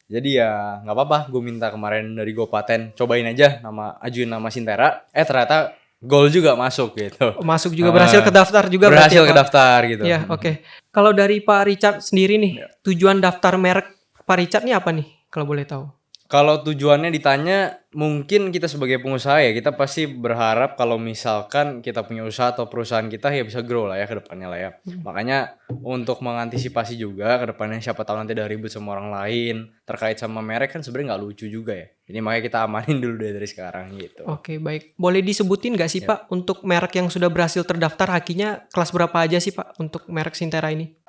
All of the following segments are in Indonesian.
Jadi ya nggak apa-apa, gue minta kemarin dari GoPaten cobain aja ajuin nama Sintera. Ternyata gol juga masuk gitu. Masuk juga, berhasil ke daftar juga berarti Berhasil ya, ke Pak? daftar gitu. Ya, oke. Kalau dari Pak Richard sendiri nih, Ya. tujuan daftar merek Pak Richard nih apa nih, kalau boleh tahu? Kalau tujuannya ditanya, mungkin kita sebagai pengusaha ya, kita pasti berharap kalau misalkan kita punya usaha atau perusahaan kita ya bisa grow lah ya ke depannya lah ya. Makanya untuk mengantisipasi juga ke depannya, siapa tahu nanti ada ribut sama orang lain terkait sama merek kan sebenarnya nggak lucu juga ya. Jadi makanya kita amanin dulu deh dari sekarang gitu. Oke, baik. Boleh disebutin nggak sih, Pak, untuk merek yang sudah berhasil terdaftar hakinya kelas berapa aja sih, Pak, untuk merek Sintera ini?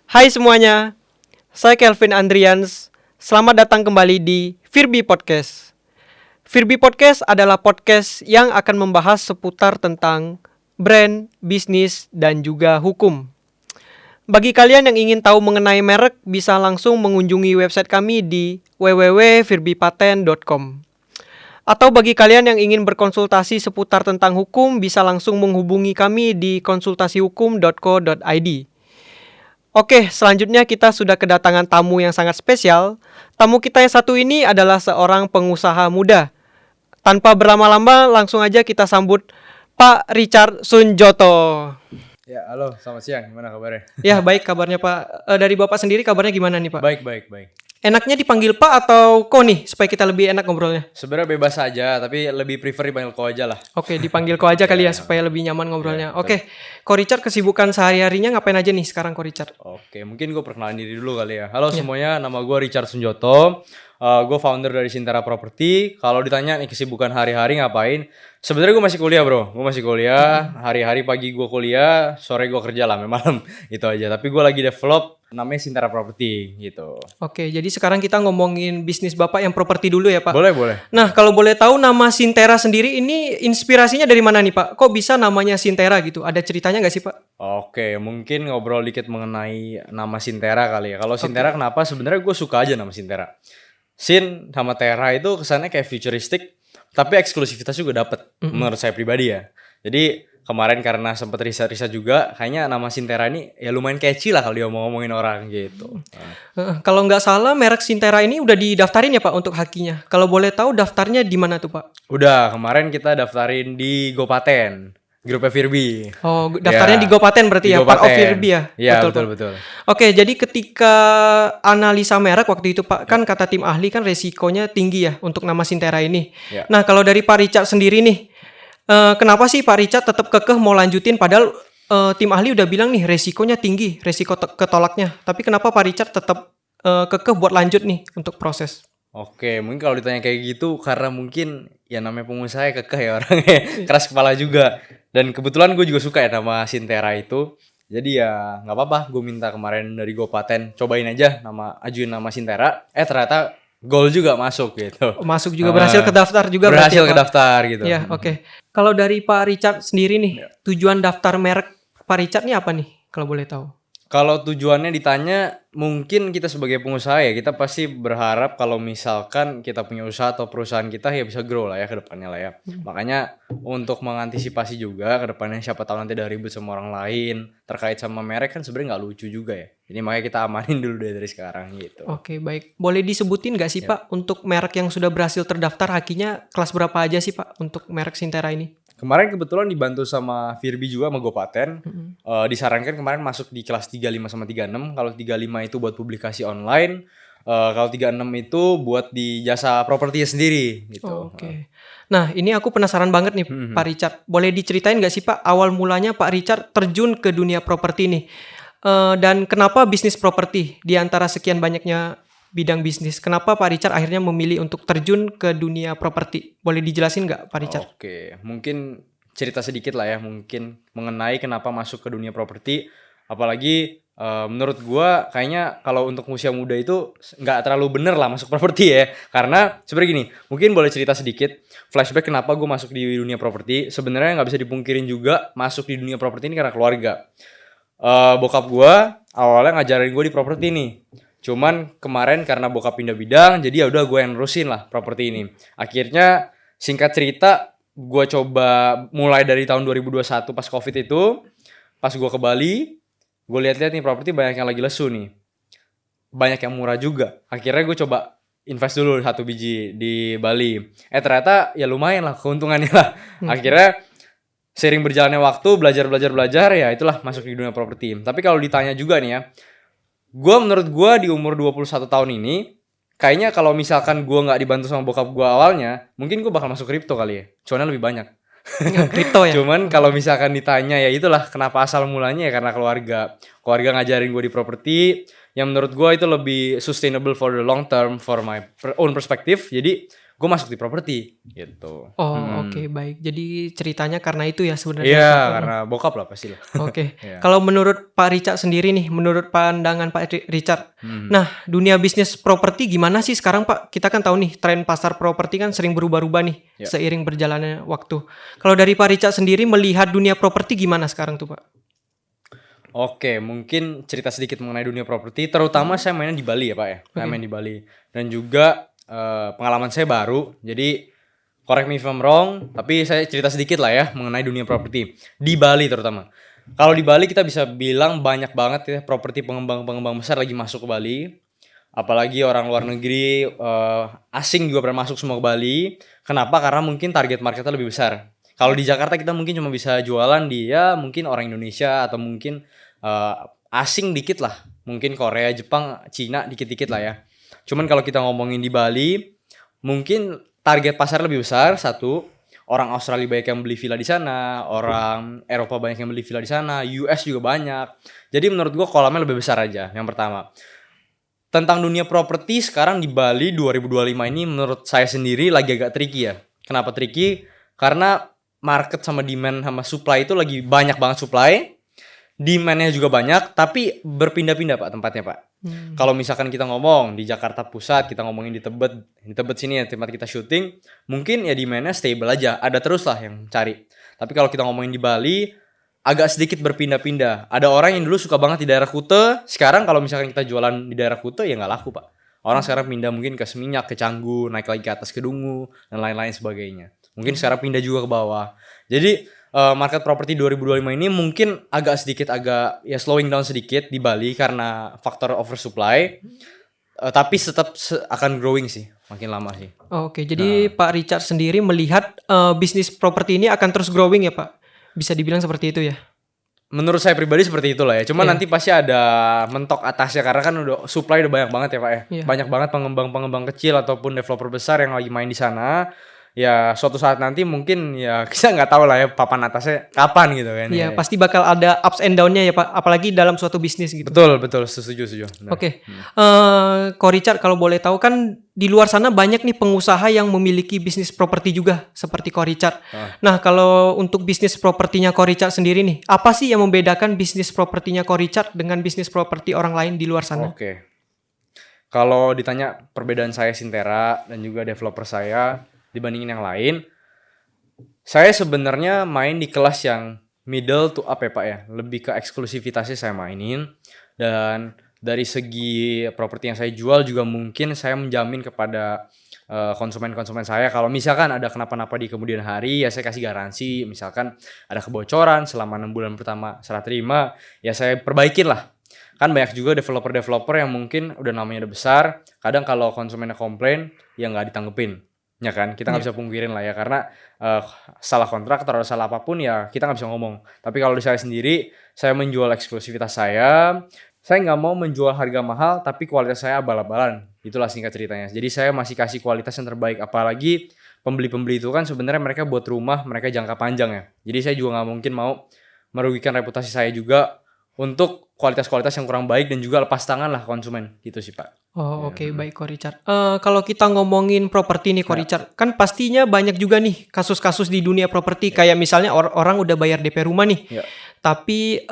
Hai semuanya, saya Kelvin Andrians. Selamat datang kembali di Firbi Podcast. Firbi Podcast adalah podcast yang akan membahas seputar tentang brand, bisnis, dan juga hukum. Bagi kalian yang ingin tahu mengenai merek, bisa langsung mengunjungi website kami di www.firbipaten.com. Atau bagi kalian yang ingin berkonsultasi seputar tentang hukum, bisa langsung menghubungi kami di konsultasihukum.co.id. Oke, selanjutnya kita sudah kedatangan tamu yang sangat spesial. Tamu kita yang satu ini adalah seorang pengusaha muda. Tanpa berlama-lama, langsung aja kita sambut Pak Richard Sunjoto. Ya, halo, selamat siang. Gimana kabarnya? Ya, baik kabarnya Pak. Dari Bapak sendiri kabarnya gimana nih Pak? Baik. Enaknya dipanggil Pak atau Ko nih, supaya kita lebih enak ngobrolnya? Sebenarnya bebas aja, tapi lebih prefer dipanggil ko aja lah. Oke, dipanggil Ko aja kali ya, supaya lebih nyaman ngobrolnya. Oke, Ko Richard kesibukan sehari-harinya ngapain aja nih sekarang Ko Richard? Oke, mungkin gue perkenalan diri dulu kali ya. Halo semuanya, nama gue Richard Sunjoto. Gue founder dari Sintera Property. Kalau ditanya nih kesibukan hari-hari ngapain? Sebenarnya gue masih kuliah bro. Gue masih kuliah. Hari-hari pagi gue kuliah, sore gue kerja lah malam. Itu aja. Tapi gue lagi develop namanya Sintera Property gitu. Oke, jadi sekarang kita ngomongin bisnis Bapak yang properti dulu ya Pak? Boleh. Nah, kalau boleh tahu nama Sintera sendiri ini inspirasinya dari mana nih Pak? Kok bisa namanya Sintera gitu? Ada ceritanya nggak sih Pak? Oke, mungkin ngobrol dikit mengenai nama Sintera kali ya. Kalau Sintera kenapa? Sebenarnya gue suka aja nama Sintera. Sin sama Tera itu kesannya kayak futuristik, tapi eksklusivitas juga dapet menurut saya pribadi ya. Jadi kemarin karena sempet riset-riset juga, kayaknya nama Sintera ini ya lumayan catchy lah kalau dia mau ngomongin orang gitu. Kalau nggak salah merek Sintera ini udah didaftarin ya Pak untuk hakinya. Kalau boleh tahu daftarnya di mana tuh Pak? Udah, kemarin kita daftarin di GoPaten, grupnya Firbi. Oh, daftarnya Ya, di GoPaten berarti di ya, part of GoPaten. Firbi ya? Iya, Pak. betul. Oke, jadi ketika analisa merek waktu itu Pak, kan kata tim ahli kan resikonya tinggi ya untuk nama Sintera ini. Ya. Nah, kalau dari Pak Richard sendiri nih, kenapa sih Pak Richard tetap kekeh mau lanjutin padahal tim ahli udah bilang nih resikonya tinggi, resiko ketolaknya. Tapi kenapa Pak Richard tetap kekeh buat lanjut nih untuk proses? Oke, mungkin kalau ditanya kayak gitu karena mungkin ya namanya pengusaha ya kekeh ya orangnya, keras kepala juga. Dan kebetulan gue juga suka ya nama Sintera itu. Jadi ya nggak apa-apa, gue minta kemarin dari GoPaten cobain aja ajuin nama Sintera. Ternyata gol juga masuk gitu. Masuk juga, berhasil ke daftar juga Berhasil berarti ya, ke Pak? daftar gitu. Ya, oke. Kalau dari Pak Richard sendiri nih, tujuan daftar merek Pak Richard nih apa nih, kalau boleh tahu? Kalau tujuannya ditanya, mungkin kita sebagai pengusaha ya, kita pasti berharap kalau misalkan kita punya usaha atau perusahaan kita ya bisa grow lah ya ke depannya lah ya. Makanya untuk mengantisipasi juga ke depannya, siapa tahu nanti ada ribut sama orang lain terkait sama merek kan sebenarnya nggak lucu juga ya. Jadi makanya kita amanin dulu deh dari sekarang gitu. Oke, baik. Boleh disebutin nggak sih Pak untuk merek yang sudah berhasil terdaftar hakinya kelas berapa aja sih Pak untuk merek Sintera ini? Kemarin kebetulan dibantu sama Firbi juga sama GoPaten. Disarankan kemarin masuk di kelas 35 sama 36. Kalau 35 itu buat publikasi online. Kalau 36 itu buat di jasa propertinya sendiri gitu. Oke. Nah, ini aku penasaran banget nih Pak Richard. Boleh diceritain nggak sih Pak awal mulanya Pak Richard terjun ke dunia properti nih? Dan kenapa bisnis properti di antara sekian banyaknya bidang bisnis? Kenapa Pak Richard akhirnya memilih untuk terjun ke dunia properti? Boleh dijelasin nggak Pak Richard? Oke, mungkin cerita sedikit lah ya mungkin mengenai kenapa masuk ke dunia properti. Apalagi menurut gua kayaknya kalau untuk usia muda itu nggak terlalu bener lah masuk properti ya. Karena sebenarnya gini, mungkin boleh cerita sedikit flashback kenapa gue masuk di dunia properti. Sebenarnya nggak bisa dipungkirin juga masuk di dunia properti ini karena keluarga. Bokap gue awalnya ngajarin gue di properti nih. Cuman kemarin karena bokap pindah bidang, jadi ya udah gue yang nerusin lah properti ini. Akhirnya singkat cerita, gue coba mulai dari tahun 2021 pas COVID itu. pas gue ke Bali, gue lihat-lihat nih properti banyak yang lagi lesu nih, banyak yang murah juga. Akhirnya gue coba invest dulu 1 biji di Bali. Ternyata ya lumayan lah keuntungannya lah. Akhirnya sering berjalannya waktu, belajar ya itulah masuk di dunia properti. Tapi kalau ditanya juga nih ya, menurut gue di umur 21 tahun ini, kayaknya kalau misalkan gue nggak dibantu sama bokap gue awalnya, mungkin gue bakal masuk kripto kali ya. Cuannya lebih banyak. Kripto ya. Cuman kalau misalkan ditanya ya itulah kenapa asal mulanya ya karena keluarga ngajarin gue di properti, yang menurut gue itu lebih sustainable for the long term for my own perspective. Jadi gue masuk di properti gitu. Oh, oke, baik. Jadi ceritanya karena itu ya sebenarnya, Iya, Pak. karena bokap lah pasti lah. Oke. Iya. Kalau menurut Pak Richard sendiri nih, menurut pandangan Pak Richard, nah dunia bisnis properti gimana sih sekarang, Pak? Kita kan tahu nih tren pasar properti kan sering berubah-ubah nih Ya. seiring berjalannya waktu. Kalau dari Pak Richard sendiri melihat dunia properti gimana sekarang tuh, Pak? Oke, mungkin cerita sedikit mengenai dunia properti. Terutama saya mainnya di Bali ya Pak ya. Saya main di Bali. Dan juga pengalaman saya baru. Jadi correct me if I'm wrong. Tapi saya cerita sedikit lah ya mengenai dunia properti. Di Bali terutama. Kalau di Bali kita bisa bilang banyak banget ya properti pengembang-pengembang besar lagi masuk ke Bali. Apalagi orang luar negeri, asing juga pernah masuk semua ke Bali. Kenapa? Karena mungkin target marketnya lebih besar. Kalau di Jakarta kita mungkin cuma bisa jualan di ya mungkin orang Indonesia atau mungkin asing dikit lah. Mungkin Korea, Jepang, Cina dikit-dikit lah ya. Cuman kalau kita ngomongin di Bali, mungkin target pasar lebih besar. Satu, orang Australia banyak yang beli villa di sana, orang Eropa banyak yang beli villa di sana, US juga banyak. Jadi menurut gua kolamnya lebih besar aja. Yang pertama. Tentang dunia properti sekarang di Bali 2025 ini menurut saya sendiri lagi agak tricky ya. Kenapa tricky? Karena market sama demand sama supply itu lagi banyak banget supply. Demand-nya juga banyak, tapi berpindah-pindah Pak tempatnya Pak. Kalau misalkan kita ngomong di Jakarta Pusat, kita ngomongin di Tebet sini ya tempat kita syuting, mungkin ya demand-nya stable aja, ada terus lah yang cari. Tapi kalau kita ngomongin di Bali, agak sedikit berpindah-pindah. Ada orang yang dulu suka banget di daerah Kuta, sekarang kalau misalkan kita jualan di daerah Kuta ya nggak laku Pak. Orang sekarang pindah mungkin ke Seminyak, ke Canggu, naik lagi ke atas ke Dungu, dan lain-lain sebagainya. Mungkin sekarang pindah juga ke bawah. Jadi market properti 2025 ini mungkin agak ya slowing down sedikit di Bali karena faktor oversupply. Tapi tetap akan growing sih makin lama sih. Oke, jadi Pak Richard sendiri melihat bisnis properti ini akan terus growing ya, Pak? Bisa dibilang seperti itu ya? Menurut saya pribadi seperti itulah ya. Cuma nanti pasti ada mentok atasnya karena kan udah supply udah banyak banget ya Pak ya. Banyak banget pengembang-pengembang kecil ataupun developer besar yang lagi main di sana. Ya suatu saat nanti mungkin ya kita nggak tahu lah ya papan atasnya kapan gitu kan. Iya, pasti bakal ada ups and down-nya ya Pak, apalagi dalam suatu bisnis gitu. Betul, setuju. Oke. Ko Richard kalau boleh tahu kan di luar sana banyak nih pengusaha yang memiliki bisnis properti juga seperti Ko Richard. Nah, kalau untuk bisnis propertinya Ko Richard sendiri nih, apa sih yang membedakan bisnis propertinya Ko Richard dengan bisnis properti orang lain di luar sana? Oke. Kalau ditanya perbedaan saya Sintera dan juga developer saya dibandingin yang lain, saya sebenarnya main di kelas yang middle to up ya Pak ya. Lebih ke eksklusivitasnya saya mainin. Dan dari segi properti yang saya jual juga mungkin saya menjamin kepada konsumen-konsumen saya kalau misalkan ada kenapa-napa di kemudian hari ya saya kasih garansi. Misalkan ada kebocoran selama 6 bulan pertama serah terima, ya saya perbaikin lah. Kan banyak juga developer-developer yang mungkin udah namanya udah besar, kadang kalau konsumennya komplain ya nggak ditanggepin. Ya kan, kita nggak bisa pungkirin lah ya karena salah kontrak atau salah apapun ya kita nggak bisa ngomong. Tapi kalau di saya sendiri, saya menjual eksklusivitas saya nggak mau menjual harga mahal tapi kualitas saya abal-abalan. Itulah singkat ceritanya. Jadi saya masih kasih kualitas yang terbaik. Apalagi pembeli-pembeli itu kan sebenarnya mereka buat rumah, mereka jangka panjang ya. Jadi saya juga nggak mungkin mau merugikan reputasi saya juga untuk kualitas-kualitas yang kurang baik dan juga lepas tangan lah konsumen gitu sih Pak. Oh oke, baik Ko Richard. Kalau kita ngomongin properti nih Ko Richard, kan pastinya banyak juga nih kasus-kasus di dunia properti kayak misalnya orang udah bayar DP rumah nih, tapi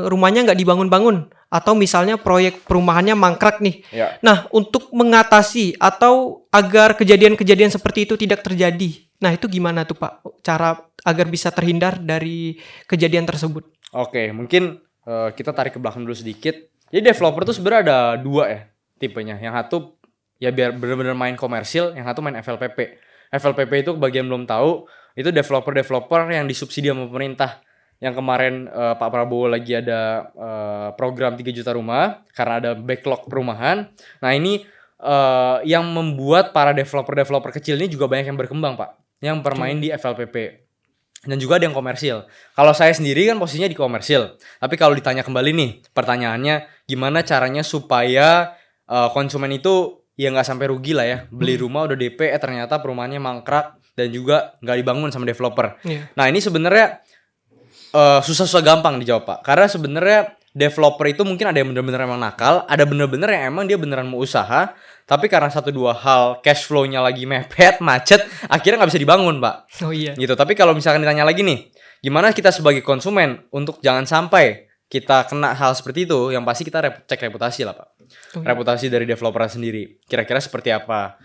rumahnya nggak dibangun-bangun atau misalnya proyek perumahannya mangkrak nih. Nah untuk mengatasi atau agar kejadian-kejadian seperti itu tidak terjadi, nah itu gimana tuh Pak? Cara agar bisa terhindar dari kejadian tersebut? Oke, mungkin kita tarik ke belakang dulu sedikit. Jadi developer tuh sebenarnya ada dua ya tipenya. Yang satu ya biar benar-benar main komersil, yang satu main FLPP. FLPP itu bagian belum tahu, itu developer-developer yang disubsidi sama pemerintah. yang kemarin Pak Prabowo lagi ada program 3 juta rumah karena ada backlog perumahan. Nah ini yang membuat para developer kecil ini juga banyak yang berkembang Pak, yang bermain di FLPP. Dan juga ada yang komersil. Kalau saya sendiri kan posisinya di komersil. Tapi kalau ditanya kembali nih, pertanyaannya gimana caranya supaya konsumen itu ya nggak sampai rugi lah ya. Beli rumah udah DP, ternyata perumahannya mangkrak dan juga nggak dibangun sama developer. Nah ini sebenarnya susah-susah gampang dijawab Pak. Karena sebenarnya developer itu mungkin ada yang bener-bener emang nakal, ada bener-bener yang emang dia beneran mau usaha, tapi karena satu dua hal cash flow-nya lagi mepet, macet, akhirnya nggak bisa dibangun Pak. Oh iya. Gitu. Tapi kalau misalkan ditanya lagi nih, gimana kita sebagai konsumen untuk jangan sampai kita kena hal seperti itu, yang pasti kita cek reputasi lah Pak. Reputasi dari developer sendiri. Kira-kira seperti apa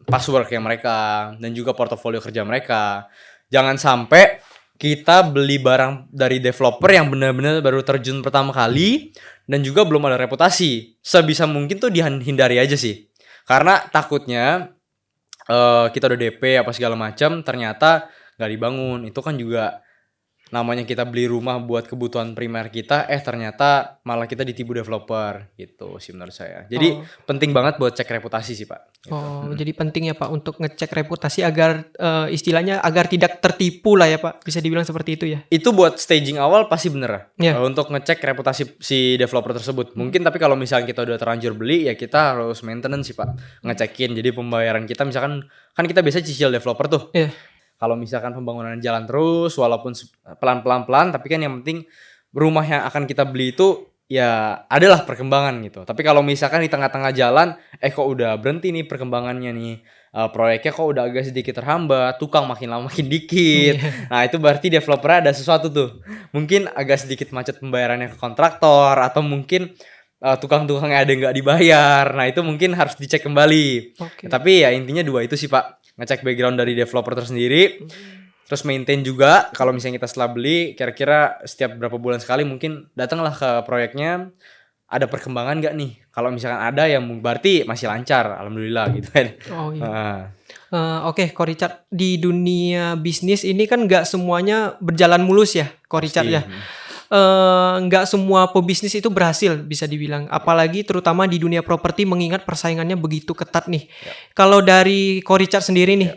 password yang mereka dan juga portofolio kerja mereka. Jangan sampai kita beli barang dari developer yang benar-benar baru terjun pertama kali dan juga belum ada reputasi. Sebisa mungkin tuh dihindari aja sih. Karena takutnya kita udah DP apa segala macam ternyata nggak dibangun. Itu kan juga namanya kita beli rumah buat kebutuhan primer kita, ternyata malah kita ditipu developer gitu sih menurut saya. Jadi penting banget buat cek reputasi sih Pak. Oh, jadi penting ya Pak untuk ngecek reputasi agar istilahnya agar tidak tertipu lah ya Pak. Bisa dibilang seperti itu ya. Itu buat staging awal pasti bener Ya. untuk ngecek reputasi si developer tersebut. Mungkin tapi kalau misalnya kita udah terlanjur beli ya kita harus maintenance sih Pak. Ngecekin jadi pembayaran kita misalkan kan kita biasa cicil developer tuh. Iya. Kalau misalkan pembangunan jalan terus walaupun pelan-pelan tapi kan yang penting rumah yang akan kita beli itu ya adalah perkembangan gitu. Tapi kalau misalkan di tengah-tengah jalan kok udah berhenti nih perkembangannya nih, proyeknya kok udah agak sedikit terhambat, tukang makin lama makin dikit. Nah itu berarti developer ada sesuatu tuh. Mungkin agak sedikit macet pembayarannya ke kontraktor atau mungkin tukang-tukangnya ada nggak dibayar. Nah itu mungkin harus dicek kembali. Tapi ya intinya dua itu sih Pak. Ngecek background dari developer tersendiri. Terus maintain juga kalau misalnya kita setelah beli kira-kira setiap berapa bulan sekali mungkin datanglah ke proyeknya, ada perkembangan nggak nih? Kalau misalkan ada ya berarti masih lancar, alhamdulillah gitu kan. Oh iya. Oke, Ko Richard, di dunia bisnis ini kan nggak semuanya berjalan mulus ya, Ko Richard ya. Nggak semua pebisnis itu berhasil bisa dibilang, apalagi terutama di dunia properti mengingat persaingannya begitu ketat nih. Kalau dari Ko Richard sendiri nih,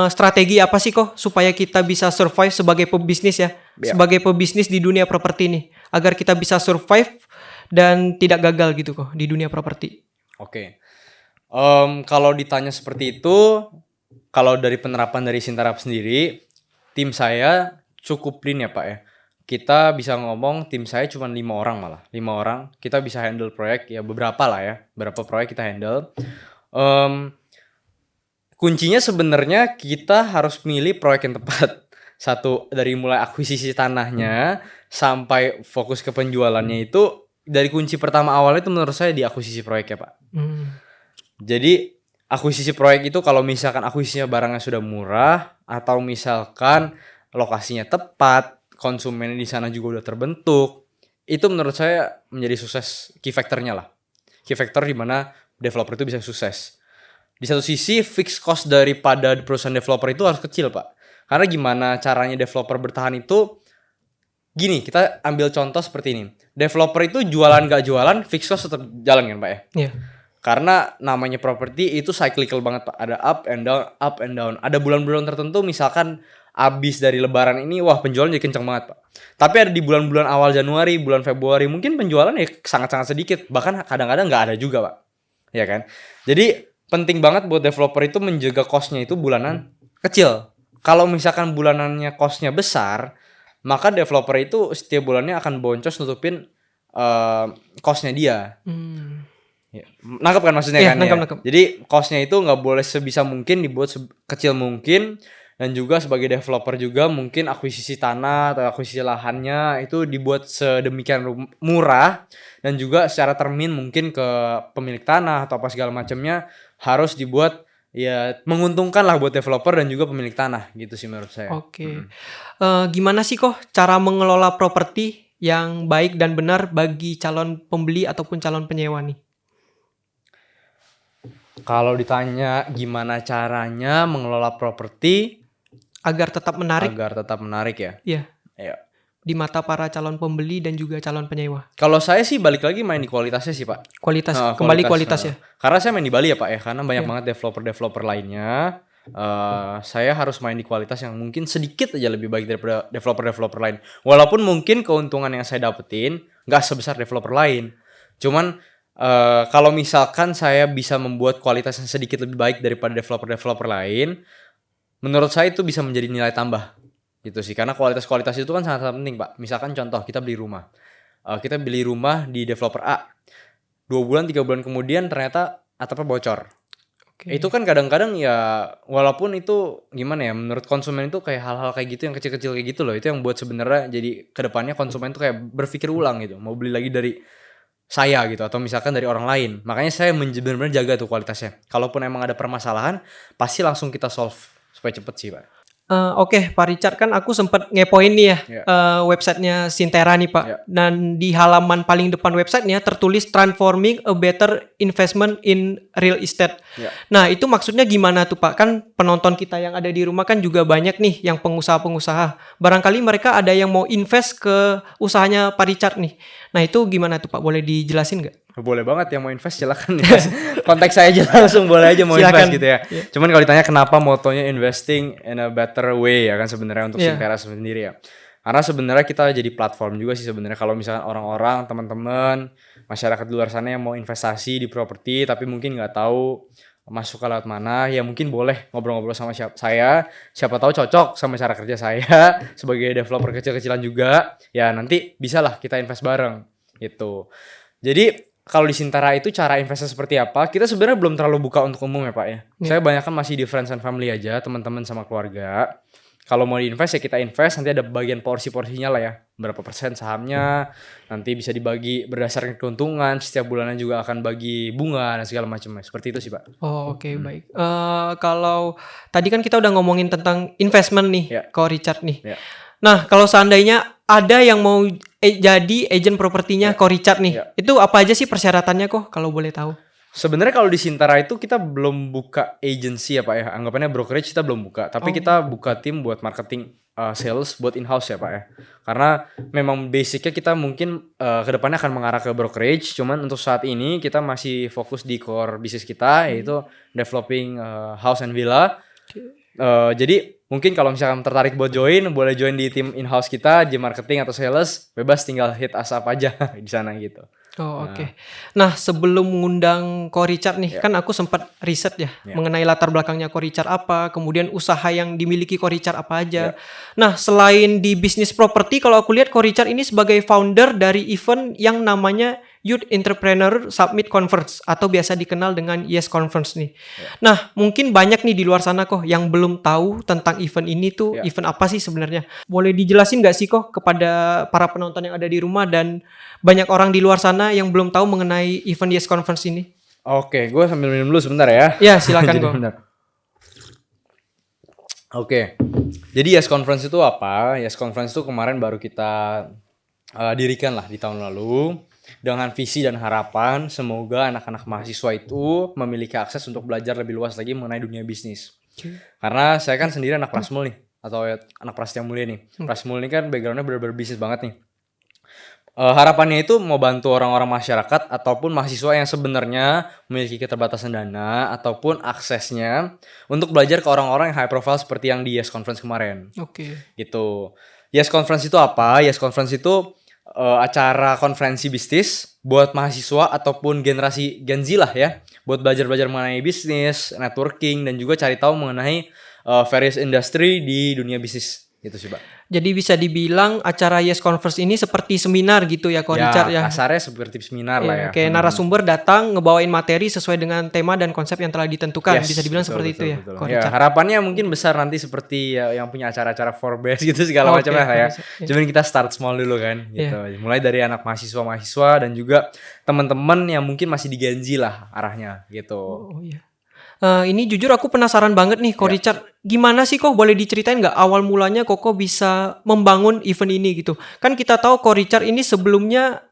strategi apa sih kok supaya kita bisa survive sebagai pebisnis ya, sebagai pebisnis di dunia properti nih, agar kita bisa survive dan tidak gagal gitu kok di dunia properti. Oke. Kalau ditanya seperti itu, kalau dari penerapan dari Sintarap sendiri, tim saya cukup lean ya Pak ya. Kita bisa ngomong tim saya cuma 5 orang malah. 5 orang kita bisa handle proyek ya beberapa lah ya. Beberapa proyek kita handle. Kuncinya sebenarnya kita harus milih proyek yang tepat. Satu dari mulai akuisisi tanahnya sampai fokus ke penjualannya itu dari kunci pertama awalnya itu menurut saya di akuisisi proyek ya Pak. Jadi akuisisi proyek itu kalau misalkan akuisisinya barangnya sudah murah atau misalkan lokasinya tepat, konsumen di sana juga udah terbentuk, itu menurut saya menjadi sukses key factor-nya lah. Key factor di mana developer itu bisa sukses. Di satu sisi fixed cost daripada perusahaan developer itu harus kecil Pak. Karena gimana caranya developer bertahan itu gini, kita ambil contoh seperti ini. Developer itu jualan gak jualan, fixed cost tetap jalan kan Pak ya? Iya. Karena namanya properti itu cyclical banget Pak. Ada up and down, up and down. Ada bulan-bulan tertentu misalkan abis dari lebaran ini wah penjualan jadi kenceng banget Pak. Tapi ada di bulan-bulan awal Januari, bulan Februari mungkin penjualan ya sangat-sangat sedikit. Bahkan kadang-kadang gak ada juga Pak. Ya kan? Jadi penting banget buat developer itu menjaga cost-nya itu bulanan kecil. Kalau misalkan bulanannya cost-nya besar, maka developer itu setiap bulannya akan boncos nutupin cost-nya dia. Ya, nangkep kan maksudnya kan nangkep. Jadi cost-nya itu nggak boleh sebisa mungkin dibuat kecil mungkin. Dan juga sebagai developer juga mungkin akuisisi tanah atau akuisisi lahannya itu dibuat sedemikian murah. Dan juga secara termin mungkin ke pemilik tanah atau apa segala macamnya harus dibuat ya menguntungkan lah buat developer dan juga pemilik tanah gitu sih menurut saya. Oke. Gimana sih kok cara mengelola properti yang baik dan benar bagi calon pembeli ataupun calon penyewa nih? Kalau ditanya gimana caranya mengelola properti agar tetap menarik ya? Iya. Iya. di mata para calon pembeli dan juga calon penyewa? Kalau saya sih balik lagi main di kualitasnya sih Pak. Kualitas, Heeh, kembali kualitas ya. Karena saya main di Bali ya Pak ya, karena banyak Iya. banget developer lainnya. Saya harus main di kualitas yang mungkin sedikit aja lebih baik daripada developer lain. Walaupun mungkin keuntungan yang saya dapetin nggak sebesar developer lain. Cuman kalau misalkan saya bisa membuat kualitas yang sedikit lebih baik daripada developer lain, menurut saya itu bisa menjadi nilai tambah. Gitu sih, karena kualitas itu kan sangat-sangat penting Pak. Misalkan contoh kita beli rumah. Kita beli rumah di developer A. 2 bulan 3 bulan kemudian ternyata atapnya bocor. Oke. Itu kan kadang-kadang ya walaupun itu gimana ya, menurut konsumen itu kayak hal-hal kayak gitu yang kecil-kecil kayak gitu loh. Itu yang buat sebenarnya jadi kedepannya konsumen tuh kayak berpikir ulang gitu, mau beli lagi dari saya gitu atau misalkan dari orang lain. Makanya saya benar-benar jaga tuh kualitasnya. Kalaupun emang ada permasalahan, pasti langsung kita solve supaya cepet sih Pak. Oke, Pak Richard, kan aku sempat ngepoin nih ya Iya. websitenya Sintera nih Pak. Iya. Dan di halaman paling depan websitenya tertulis transforming a better investment in real estate. Iya. Nah, itu maksudnya gimana tuh Pak? Kan penonton kita yang ada di rumah kan juga banyak nih yang pengusaha-pengusaha. Barangkali mereka ada yang mau invest ke usahanya Pak Richard nih. Nah, itu gimana tuh Pak? Boleh dijelasin nggak? Boleh banget yang mau invest silakan ya. Konteks saya aja langsung boleh aja mau Silakan. invest gitu ya. Iya. Cuman kalau ditanya kenapa motonya investing in a better way ya kan sebenarnya untuk Iya. Sintera sendiri ya. Karena sebenarnya kita jadi platform juga sih sebenarnya kalau misalkan orang-orang, teman-teman, masyarakat di luar sana yang mau investasi di properti tapi mungkin nggak tahu masuk ke lewat mana, ya mungkin boleh ngobrol-ngobrol sama saya. Siapa tahu cocok sama cara kerja saya sebagai developer kecil-kecilan juga. Ya nanti bisalah kita invest bareng gitu. Jadi kalau di Sintara itu cara investasi seperti apa? Kita sebenarnya belum terlalu buka untuk umum ya Pak ya. Saya banyak kan masih di friends and family aja, teman-teman sama keluarga. Kalau mau diinvest ya kita invest, nanti ada bagian porsi-porsinya lah ya. Berapa persen sahamnya, nanti bisa dibagi berdasarkan keuntungan, setiap bulannya juga akan bagi bunga dan segala macamnya. Seperti itu sih Pak. Oh, oke, baik. Kalau tadi kan kita udah ngomongin tentang investment nih, Ya. Ko Richard nih. Ya. Nah, kalau seandainya ada yang mau jadi agent propertinya Ko Richard nih, Ya. itu apa aja sih persyaratannya kok kalau boleh tahu? Sebenarnya kalau di Sintara itu kita belum buka agency ya Pak ya. Anggapannya brokerage kita belum buka, tapi kita buka tim buat marketing sales buat in-house ya Pak ya. Karena memang basicnya kita mungkin kedepannya akan mengarah ke brokerage, cuman untuk saat ini kita masih fokus di core bisnis kita yaitu developing house and villa. Jadi mungkin kalau misalkan tertarik buat join, boleh join di tim in-house kita di marketing atau sales, bebas tinggal hit us up aja di sana gitu. Oh, oke. Nah, sebelum mengundang Ko Richard nih, kan aku sempat riset ya mengenai latar belakangnya Ko Richard apa, kemudian usaha yang dimiliki Ko Richard apa aja. Nah, selain di bisnis properti, kalau aku lihat Ko Richard ini sebagai founder dari event yang namanya Youth Entrepreneur Summit Conference atau biasa dikenal dengan Yes Conference nih. Nah, mungkin banyak nih di luar sana kok yang belum tahu tentang event ini tuh, event apa sih sebenarnya. Boleh dijelasin nggak sih kok kepada para penonton yang ada di rumah dan banyak orang di luar sana yang belum tahu mengenai event Yes Conference ini? Oke, gue sambil minum dulu sebentar ya. Ya, silakan Jadi Ko. bentar. Oke, jadi Yes Conference itu apa? Yes Conference itu kemarin baru kita dirikan lah di tahun lalu dengan visi dan harapan semoga anak-anak mahasiswa itu memiliki akses untuk belajar lebih luas lagi mengenai dunia bisnis. Karena saya kan sendiri anak Prasmul nih, atau anak Prasetya Mulia nih. Prasmul ini kan backgroundnya bener-bener bisnis banget nih. Harapannya itu mau bantu orang-orang masyarakat ataupun mahasiswa yang sebenarnya memiliki keterbatasan dana ataupun aksesnya untuk belajar ke orang-orang yang high profile seperti yang di Yes Conference kemarin. Oke. Gitu. Yes Conference itu apa? Yes Conference itu acara konferensi bisnis buat mahasiswa ataupun generasi Gen Z lah ya, buat belajar-belajar mengenai bisnis, networking dan juga cari tahu mengenai various industry di dunia bisnis gitu sih Pak. Jadi bisa dibilang acara Yes Conference ini seperti seminar gitu ya Ko Richard ya. Kasarnya seperti seminar lah ya. Kayak narasumber datang ngebawain materi sesuai dengan tema dan konsep yang telah ditentukan. Yes, Bisa dibilang betul, seperti betul, itu ya, betul. Ko Ya, Richard. harapannya mungkin besar nanti seperti ya, yang punya acara-acara Forbes gitu segala Oke, macamnya lah ya. bisa. Cuman kita start small dulu kan gitu. Mulai dari anak mahasiswa dan juga teman-teman yang mungkin masih di Gen Z lah arahnya gitu. Oh iya. Ini jujur aku penasaran banget nih, Ko Ya. Richard. Gimana sih kok boleh diceritain nggak awal mulanya Koko bisa membangun event ini gitu? Kan kita tahu Ko Richard ini sebelumnya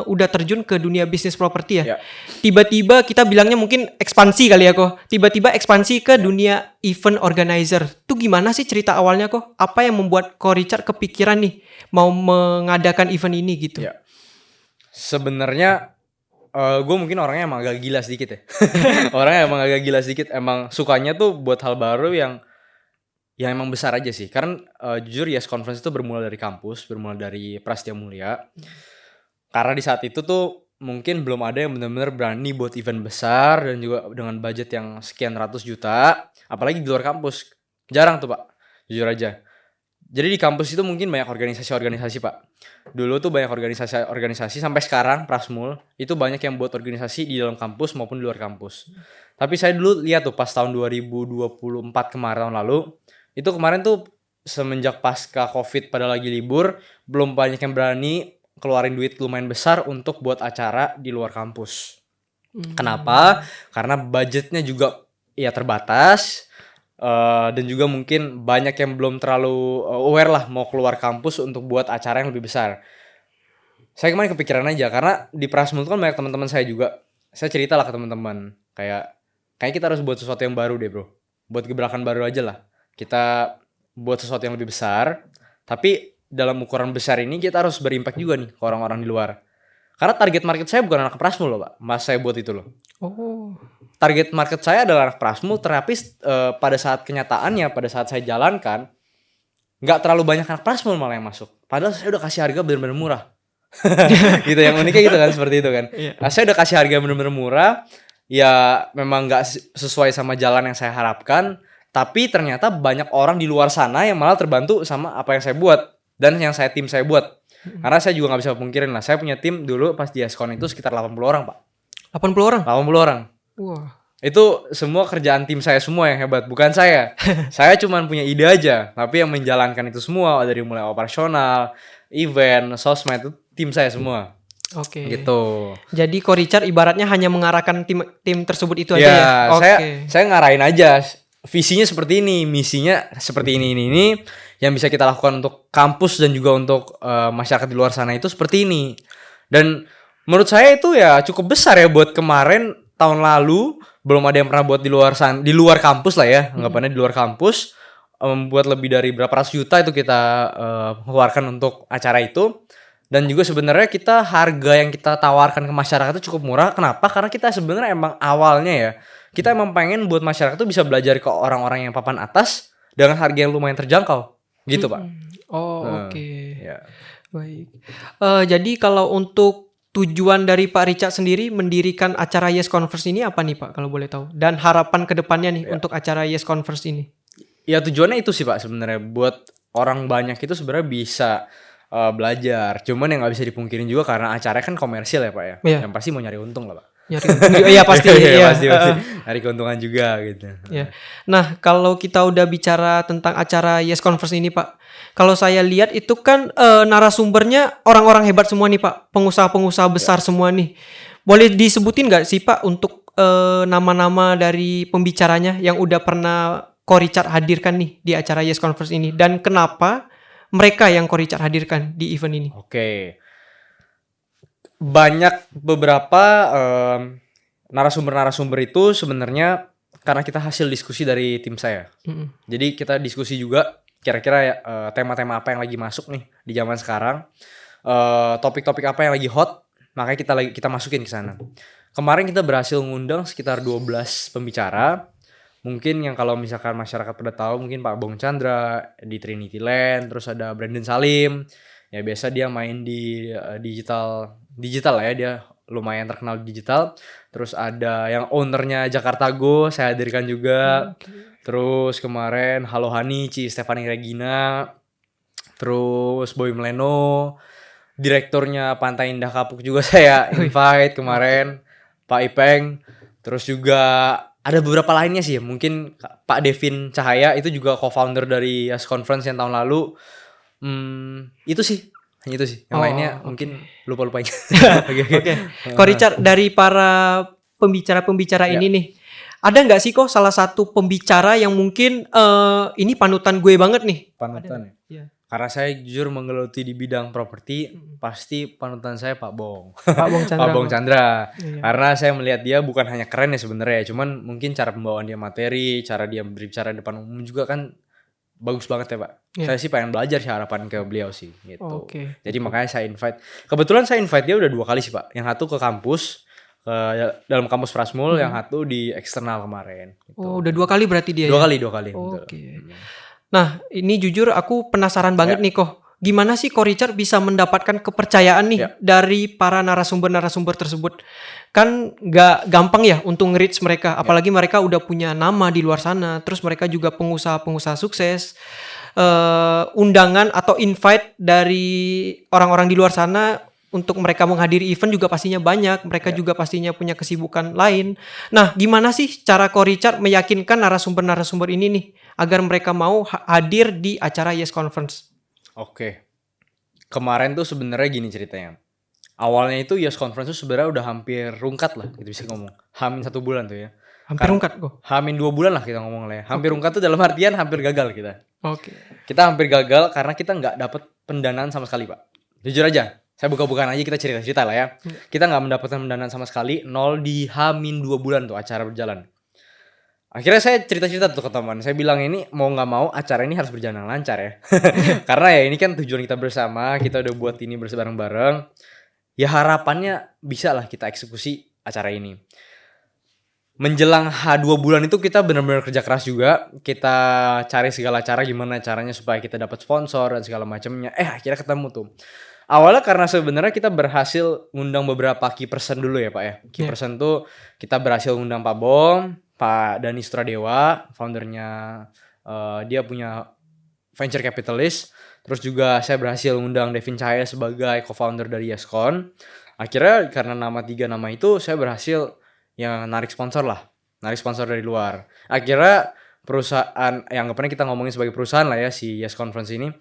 udah terjun ke dunia bisnis properti ya. Ya. Tiba-tiba kita bilangnya mungkin ekspansi kali ya Ko. Tiba-tiba ekspansi ke dunia event organizer. Tuh gimana sih cerita awalnya Ko? Apa yang membuat Ko Richard kepikiran nih mau mengadakan event ini gitu? Ya. Sebenarnya gue mungkin orangnya emang agak gila sedikit ya. Orangnya emang agak gila sedikit. Emang sukanya tuh buat hal baru yang emang besar aja sih. Karena jujur Yes Conference itu bermula dari kampus, bermula dari Prasetya Mulia. Karena di saat itu tuh mungkin belum ada yang benar-benar berani buat event besar dan juga dengan budget yang sekian ratus juta, apalagi di luar kampus. Jarang tuh, Pak. Jujur aja. Jadi di kampus itu mungkin banyak organisasi-organisasi, Pak. Dulu tuh banyak organisasi sampai sekarang Prasmul itu banyak yang buat organisasi di dalam kampus maupun di luar kampus. Tapi saya dulu lihat tuh pas tahun 2024 kemarin tahun lalu, itu kemarin tuh semenjak pasca Covid pada lagi libur, belum banyak yang berani keluarin duit lumayan besar untuk buat acara di luar kampus. Kenapa? Karena budgetnya juga ya terbatas. Dan juga mungkin banyak yang belum terlalu aware lah mau keluar kampus untuk buat acara yang lebih besar. Saya kemarin kepikiran aja karena di Prasmul kan banyak teman-teman saya juga. Saya cerita lah ke teman-teman kayak kita harus buat sesuatu yang baru deh bro. Buat gebrakan baru aja lah. Kita buat sesuatu yang lebih besar. Tapi dalam ukuran besar ini kita harus berimpact juga nih ke orang-orang di luar. Karena target market saya bukan anak Prasmul loh pak. Mas saya buat itu loh. Oh. Target market saya adalah anak Prasmul, tetapi pada saat kenyataannya, pada saat saya jalankan, nggak terlalu banyak anak Prasmul malah yang masuk. Padahal saya udah kasih harga benar-benar murah. Gitu, yang uniknya gitu kan, seperti itu kan. Nah, saya udah kasih harga benar-benar murah, ya memang nggak sesuai sama jalan yang saya harapkan, tapi ternyata banyak orang di luar sana yang malah terbantu sama apa yang saya buat, dan yang tim saya buat. Karena saya juga nggak bisa pungkirin lah, saya punya tim dulu pas di Yaskon itu sekitar 80 orang pak. 80 orang? 80 orang. Wah. Itu semua kerjaan tim saya semua yang hebat, bukan saya. Saya cuma punya ide aja, tapi yang menjalankan itu semua dari mulai operasional, event, sosmed itu tim saya semua. Oke. Gitu. Jadi Ko Richard ibaratnya hanya mengarahkan tim tersebut itu aja Ya, ya. saya ngarahin aja. Visinya seperti ini, misinya seperti ini yang bisa kita lakukan untuk kampus dan juga untuk masyarakat di luar sana itu seperti ini. Dan menurut saya itu ya cukup besar ya buat kemarin tahun lalu belum ada yang pernah buat di luar kampus lah ya, anggapannya di luar kampus membuat lebih dari berapa ratus juta itu kita keluarkan untuk acara itu. Dan juga sebenarnya harga yang kita tawarkan ke masyarakat itu cukup murah. Kenapa? Karena kita sebenarnya emang awalnya ya kita emang pengen buat masyarakat tuh bisa belajar ke orang-orang yang papan atas dengan harga yang lumayan terjangkau, gitu pak. Oh oke. Ya. Baik. Jadi kalau untuk tujuan dari Pak Richard sendiri mendirikan acara Yes Conference ini apa nih Pak kalau boleh tahu? Dan harapan kedepannya nih untuk acara Yes Conference ini? Ya tujuannya itu sih Pak sebenarnya buat orang banyak itu sebenarnya bisa belajar. Cuman yang nggak bisa dipungkirin juga karena acaranya kan komersial ya Pak ya. Iya. Yang pasti mau nyari untung lah Pak. Iya pasti. Iya. pasti nyari keuntungan juga gitu. Ya. Nah kalau kita udah bicara tentang acara Yes Conference ini Pak, kalau saya lihat itu kan narasumbernya orang-orang hebat semua nih Pak, pengusaha-pengusaha besar semua nih. Boleh disebutin nggak sih Pak untuk nama-nama dari pembicaranya yang udah pernah Ko Richard hadirkan nih di acara Yes Conference ini, dan kenapa mereka yang Ko Richard hadirkan di event ini? Oke. Banyak beberapa narasumber-narasumber itu sebenarnya karena kita hasil diskusi dari tim saya. Jadi kita diskusi juga kira-kira tema-tema apa yang lagi masuk nih di zaman sekarang, topik-topik apa yang lagi hot, makanya kita masukin ke sana. Kemarin kita berhasil ngundang sekitar 12 pembicara. Mungkin yang kalau misalkan masyarakat pada tahu mungkin Pak Bong Chandra di Trinity Land, terus ada Brandon Salim. Ya biasa dia main di digital lah ya, dia lumayan terkenal di digital. Terus ada yang ownernya Jakarta Go, saya hadirkan juga. Terus kemarin Halo Hani, Ci Stefani Regina, terus Boy Meleno, direkturnya Pantai Indah Kapuk juga saya invite kemarin, Pak Ipeng. Terus juga ada beberapa lainnya sih, mungkin Pak Devin Cahaya itu juga co-founder dari Yes Conference yang tahun lalu. Itu sih, hanya itu sih. Yang lainnya mungkin lupa-lupa. Oke. Ko Richard, dari para pembicara-pembicara ini nih, Ada nggak sih kok salah satu pembicara yang mungkin ini panutan gue banget nih? Panutan ya? Iya. Karena saya jujur menggeluti di bidang properti, pasti panutan saya Pak Bong. Pak Bong Chandra. Pak Bong Chandra. Iya. Karena saya melihat dia bukan hanya keren ya sebenarnya, cuman mungkin cara pembawaan dia materi, cara dia berbicara di depan umum juga kan bagus banget ya Pak. Iya. Saya sih pengen belajar sih, harapan ke beliau sih gitu. Oke. Jadi makanya saya invite. Kebetulan saya invite dia udah 2 kali sih Pak. Yang satu ke kampus, ke dalam kampus Prasmul, yang satu di eksternal kemarin. Gitu. Oh, udah 2 kali berarti dia. 2 ya? kali, 2 kali. betul. Oke. Nah, ini jujur aku penasaran banget nih kok. Gimana sih Ko Richard bisa mendapatkan kepercayaan nih Ya. dari para narasumber-narasumber tersebut? Kan nggak gampang ya untuk nge-reach mereka. Apalagi mereka udah punya nama di luar sana. Terus mereka juga pengusaha-pengusaha sukses. Undangan atau invite dari orang-orang di luar sana untuk mereka menghadiri event juga pastinya banyak. Mereka juga pastinya punya kesibukan lain. Nah, gimana sih cara Ko Richard meyakinkan narasumber-narasumber ini nih agar mereka mau hadir di acara Yes Conference? Oke. Kemarin tuh sebenarnya gini ceritanya. Awalnya itu Yes Conference tuh sebenarnya udah hampir rungkat lah, gitu bisa ngomong. Hamin 1 bulan tuh ya. Hampir rungkat kok. Hamin 2 bulan lah kita ngomong lah ya. Hampir rungkat tuh dalam artian hampir gagal kita. Oke. Kita hampir gagal karena kita nggak dapet pendanaan sama sekali Pak. Jujur aja. Saya buka-bukaan aja, kita cerita-cerita lah ya. Kita nggak mendapatkan pendanaan sama sekali. 0 di Hamin 2 bulan tuh acara berjalan. Akhirnya saya cerita-cerita tuh ke teman. Saya bilang ini mau nggak mau acara ini harus berjalan lancar ya. Karena ya ini kan tujuan kita bersama. Kita udah buat ini bareng-bareng. Ya harapannya bisa lah kita eksekusi acara ini. Menjelang H2 bulan itu kita benar-benar kerja keras juga. Kita cari segala cara gimana caranya supaya kita dapat sponsor dan segala macamnya. Akhirnya ketemu tuh. Awalnya karena sebenarnya kita berhasil ngundang beberapa key person dulu ya Pak ya. Key person tuh kita berhasil ngundang Pak Bom, Pak Dani Sutradewa, foundernya, dia punya venture capitalist. Terus juga saya berhasil ngundang Devin Cahaya sebagai co-founder dari YesCon. Akhirnya karena 3 nama itu saya berhasil yang narik sponsor lah. Narik sponsor dari luar. Akhirnya perusahaan yang pernah kita ngomongin sebagai perusahaan lah ya si Yes Conference ini.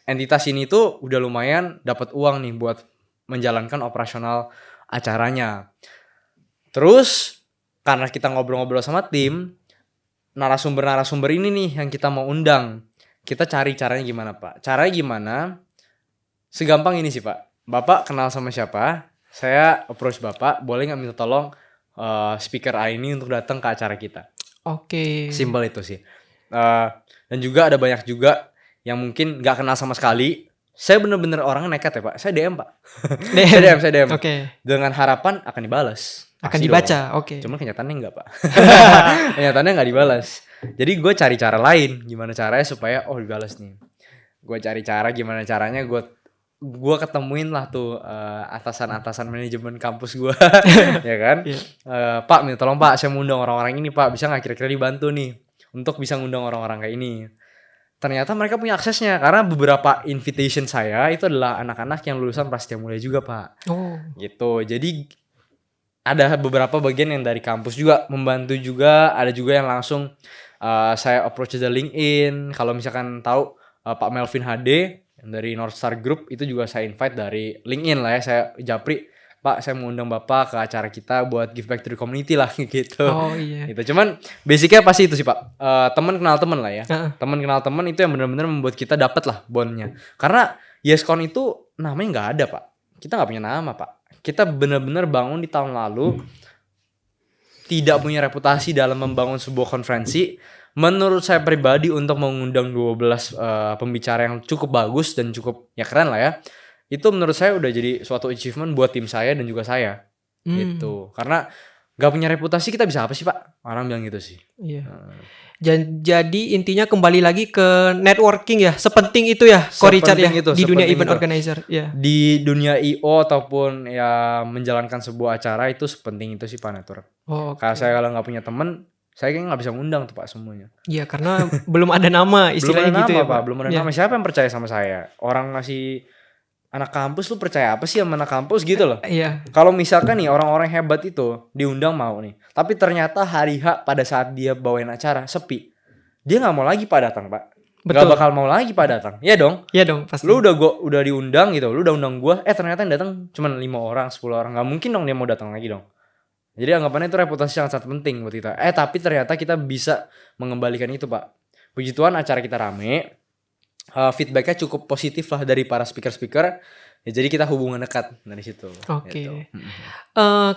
Entitas ini tuh udah lumayan dapat uang nih buat menjalankan operasional acaranya. Terus karena kita ngobrol-ngobrol sama tim, narasumber-narasumber ini nih yang kita mau undang. Kita cari caranya gimana Pak? Caranya gimana? Segampang ini sih Pak. Bapak kenal sama siapa? Saya approach Bapak, boleh nggak minta tolong speaker A ini untuk datang ke acara kita? Oke. Simpel itu sih. Dan juga ada banyak juga yang mungkin nggak kenal sama sekali. Saya bener-bener orangnya nekat ya Pak. Saya DM Pak. saya DM. Oke. Dengan harapan akan dibalas. Akan Pasti dibaca. dong. Oke. Cuman kenyataannya enggak Pak. Kenyataannya nggak dibalas. Jadi gue cari cara lain. Gimana caranya supaya dibalas nih. Gue cari cara gimana caranya gue ketemuin lah tuh atasan-atasan manajemen kampus gue. Ya kan. Pak minta tolong Pak, saya mau undang orang-orang ini Pak. Bisa nggak kira-kira dibantu nih untuk bisa ngundang orang-orang kayak ini. Ternyata mereka punya aksesnya karena beberapa invitation saya itu adalah anak-anak yang lulusan Prasetya Mulia juga Pak. Oh. Gitu. Jadi ada beberapa bagian yang dari kampus juga membantu juga. Ada juga yang langsung saya approach the LinkedIn. Kalau misalkan tahu Pak Melvin HD yang dari Northstar Group itu juga saya invite dari LinkedIn lah ya. Saya japri, Pak saya mau undang Bapak ke acara kita buat give back to the community lah gitu. Oh iya. Gitu. Cuman basicnya pasti itu sih Pak. Teman kenal teman lah ya. Heeh. Teman kenal teman itu yang benar-benar membuat kita dapat lah bondnya. Karena YesCon itu namanya nggak ada Pak. Kita nggak punya nama Pak. Kita benar-benar bangun di tahun lalu. Tidak punya reputasi dalam membangun sebuah konferensi. Menurut saya pribadi untuk mengundang 12 pembicara yang cukup bagus dan cukup ya keren lah ya. Itu menurut saya udah jadi suatu achievement buat tim saya dan juga saya. Gitu. Karena gak punya reputasi kita bisa apa sih Pak? Orang bilang gitu sih. Iya. Jadi intinya kembali lagi ke networking ya. Sepenting itu ya Ko Richard ya Sepenting itu, di dunia sepenting event itu. organizer. Ya. Di dunia IO ataupun ya menjalankan sebuah acara itu sepenting itu sih Pak network. Oh, Kalau saya kalau gak punya temen, saya kayaknya gak bisa ngundang tuh Pak semuanya. Iya karena belum ada nama Belum ada istilahnya nama gitu ya Pak. Belum ada nama. Siapa yang percaya sama saya? Orang ngasih anak kampus, lu percaya apa sih sama anak kampus gitu loh. Iya. Kalau misalkan nih orang-orang hebat itu diundang mau nih, tapi ternyata hari H pada saat dia bawain acara sepi, dia nggak mau lagi Pak datang Pak. Nggak Betul. bakal mau lagi Pak datang. Iya dong. Iya dong pasti. Lu udah diundang gitu, lu udah undang gua, ternyata yang datang cuma 5 orang, 10 orang, nggak mungkin dong dia mau datang lagi dong. Jadi anggapannya itu reputasi sangat penting buat kita. Tapi ternyata kita bisa mengembalikan itu, Pak. Puji Tuhan acara kita rame, feedbacknya cukup positif lah dari para speaker-speaker. Ya, jadi kita hubungan dekat dari situ. Oke. Gitu.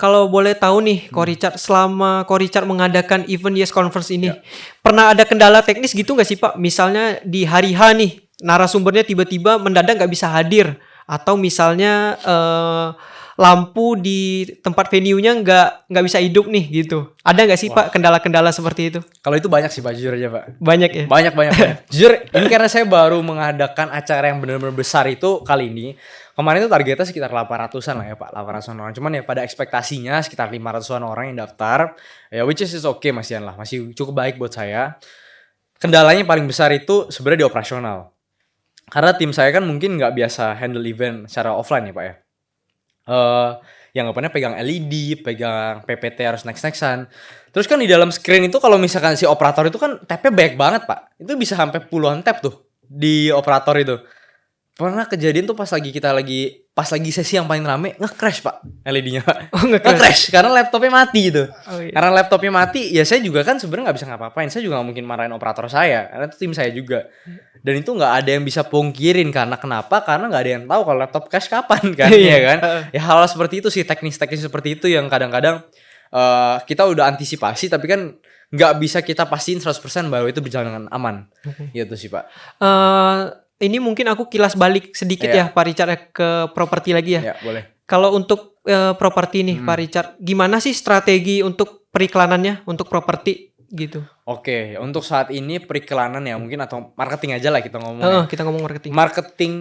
Kalau boleh tahu nih, Ko Richard, selama Ko Richard mengadakan event Yes Conference ini, Ya. pernah ada kendala teknis gitu nggak sih Pak? Misalnya di hari H nih, narasumbernya tiba-tiba mendadak nggak bisa hadir, atau misalnya lampu di tempat venue-nya nggak bisa hidup nih gitu. Ada nggak sih Pak kendala-kendala seperti itu? Kalau itu banyak sih, Pak, jujur aja, Pak. Banyak ya? Banyak. Jujur, ini karena saya baru mengadakan acara yang benar-benar besar itu kali ini. Kemarin itu targetnya sekitar 800-an lah ya, Pak. 800-an orang. Cuman ya pada ekspektasinya sekitar 500-an orang yang daftar. Ya which is okay Mas Ian lah. Masih cukup baik buat saya. Kendalanya paling besar itu sebenarnya di operasional. Karena tim saya kan mungkin nggak biasa handle event secara offline ya, Pak ya. Yang ngapainnya pegang LED, pegang PPT harus next-nextan. Terus kan di dalam screen itu kalau misalkan si operator itu kan tabnya banyak banget, Pak. Itu bisa sampai puluhan tab tuh di operator itu. Pernah kejadian tuh pas lagi sesi yang paling rame nge-crash, Pak, LED-nya, Pak. Oh, nge-crash. Nge-crash karena laptopnya mati gitu. Oh, iya. Karena laptopnya mati, ya saya juga kan sebenarnya nggak bisa ngapa-ngapain. Saya juga nggak mungkin marahin operator saya, karena itu tim saya juga. Dan itu nggak ada yang bisa pungkirin karena kenapa? Karena nggak ada yang tahu kalau laptop crash kapan kan, ya kan? Ya hal seperti itu sih, teknis-teknis seperti itu yang kadang-kadang kita udah antisipasi, tapi kan nggak bisa kita pastiin 100% bahwa itu berjalan dengan aman. Gitu sih, Pak. Ini mungkin aku kilas balik sedikit Iya. ya Pak Richard ya, ke properti lagi ya. Ya, boleh. Kalau untuk properti nih Pak Richard, gimana sih strategi untuk periklanannya untuk properti gitu? Oke, untuk saat ini periklanan ya mungkin atau marketing aja lah kita ngomong. Kita ngomong marketing. Marketing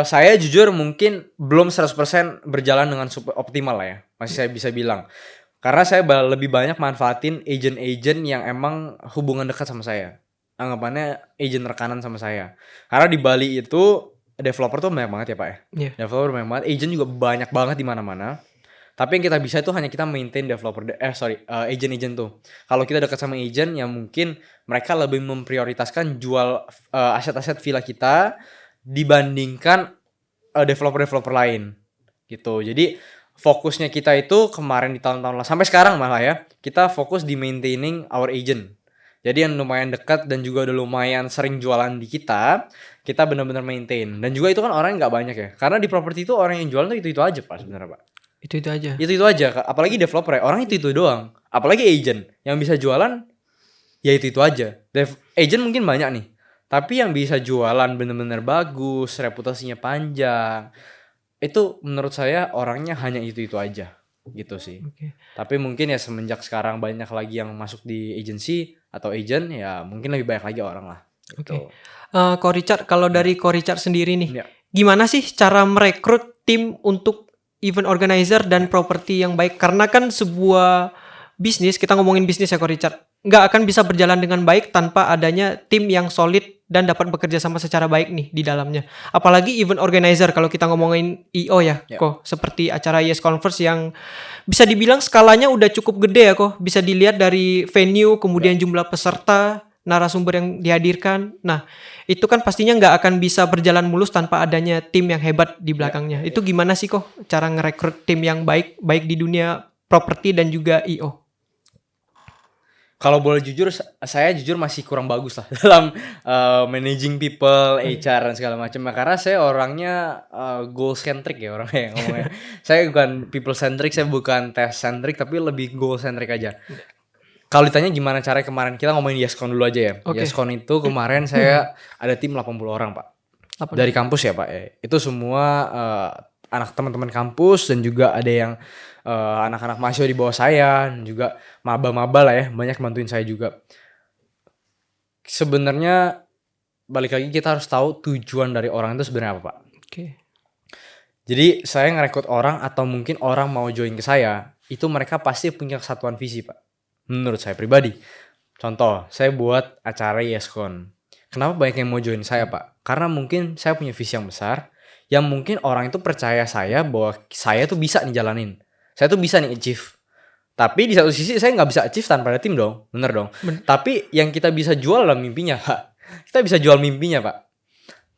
saya jujur mungkin belum 100% berjalan dengan super optimal lah ya. Masih saya bisa bilang. Karena saya lebih banyak manfaatin agent-agent yang emang hubungan dekat sama saya. Anggapannya agent rekanan sama saya. Karena di Bali itu developer tuh banyak banget ya, Pak ya. Iya. Developer banyak banget, agent juga banyak banget di mana-mana. Tapi yang kita bisa itu hanya kita maintain agent-agent tuh. Kalau kita dekat sama agent ya mungkin mereka lebih memprioritaskan jual aset-aset villa kita dibandingkan developer-developer lain gitu. Jadi fokusnya kita itu kemarin di tahun-tahun lalu sampai sekarang malah ya, kita fokus di maintaining our agent. Jadi yang lumayan dekat dan juga udah lumayan sering jualan di kita benar-benar maintain. Dan juga itu kan orang nggak banyak ya. Karena di properti itu orang yang jualan tuh itu aja, Pak, sebenarnya, Pak. Itu aja. Itu aja, apalagi developer ya, orang itu doang. Apalagi agent yang bisa jualan ya itu aja. Agent mungkin banyak nih, tapi yang bisa jualan bener-bener bagus, reputasinya panjang, itu menurut saya orangnya hanya itu aja gitu sih. Oke. Tapi mungkin ya semenjak sekarang banyak lagi yang masuk di agency atau agent, ya mungkin lebih banyak lagi orang lah gitu. Ko Richard, kalau dari Ko Richard sendiri nih, Ya. gimana sih cara merekrut tim untuk event organizer dan properti yang baik? Karena kan sebuah bisnis, kita ngomongin bisnis ya Ko Richard, nggak akan bisa berjalan dengan baik tanpa adanya tim yang solid dan dapat bekerja sama secara baik nih di dalamnya. Apalagi event organizer kalau kita ngomongin IO ya, Ya. Ko, seperti acara Yes Conference yang bisa dibilang skalanya udah cukup gede ya, Ko. Bisa dilihat dari venue, kemudian jumlah peserta, narasumber yang dihadirkan. Nah, itu kan pastinya nggak akan bisa berjalan mulus tanpa adanya tim yang hebat di belakangnya. Itu gimana sih kok cara ngerekrut tim yang baik di dunia properti dan juga IO? Kalau boleh jujur, saya jujur masih kurang bagus lah dalam managing people, HR dan segala macam. Karena saya orangnya goal centric ya orangnya ngomongnya. Saya bukan people centric, saya bukan test centric, tapi lebih goal centric aja. Kalau ditanya gimana caranya kemarin, kita ngomongin YesCon dulu aja ya. Oke. YesCon itu kemarin saya ada tim 80 orang, Pak. Dari kampus ya, Pak. Itu semua anak teman-teman kampus dan juga ada yang anak-anak mahasiswa di bawah saya dan juga maba-maba lah ya, banyak bantuin saya juga. Sebenarnya balik lagi kita harus tahu tujuan dari orang itu sebenarnya apa, Pak. Oke. Jadi saya ngerekrut orang atau mungkin orang mau join ke saya, itu mereka pasti punya kesatuan visi, Pak. Menurut saya pribadi. Contoh, saya buat acara YesCon. Kenapa banyak yang mau join saya, Pak? Karena mungkin saya punya visi yang besar, yang mungkin orang itu percaya saya bahwa saya tuh bisa nih jalanin. Saya tuh bisa nih achieve. Tapi di satu sisi saya nggak bisa achieve tanpa ada tim dong. Bener dong. Tapi yang kita bisa jual adalah mimpinya, Pak. Kita bisa jual mimpinya, Pak.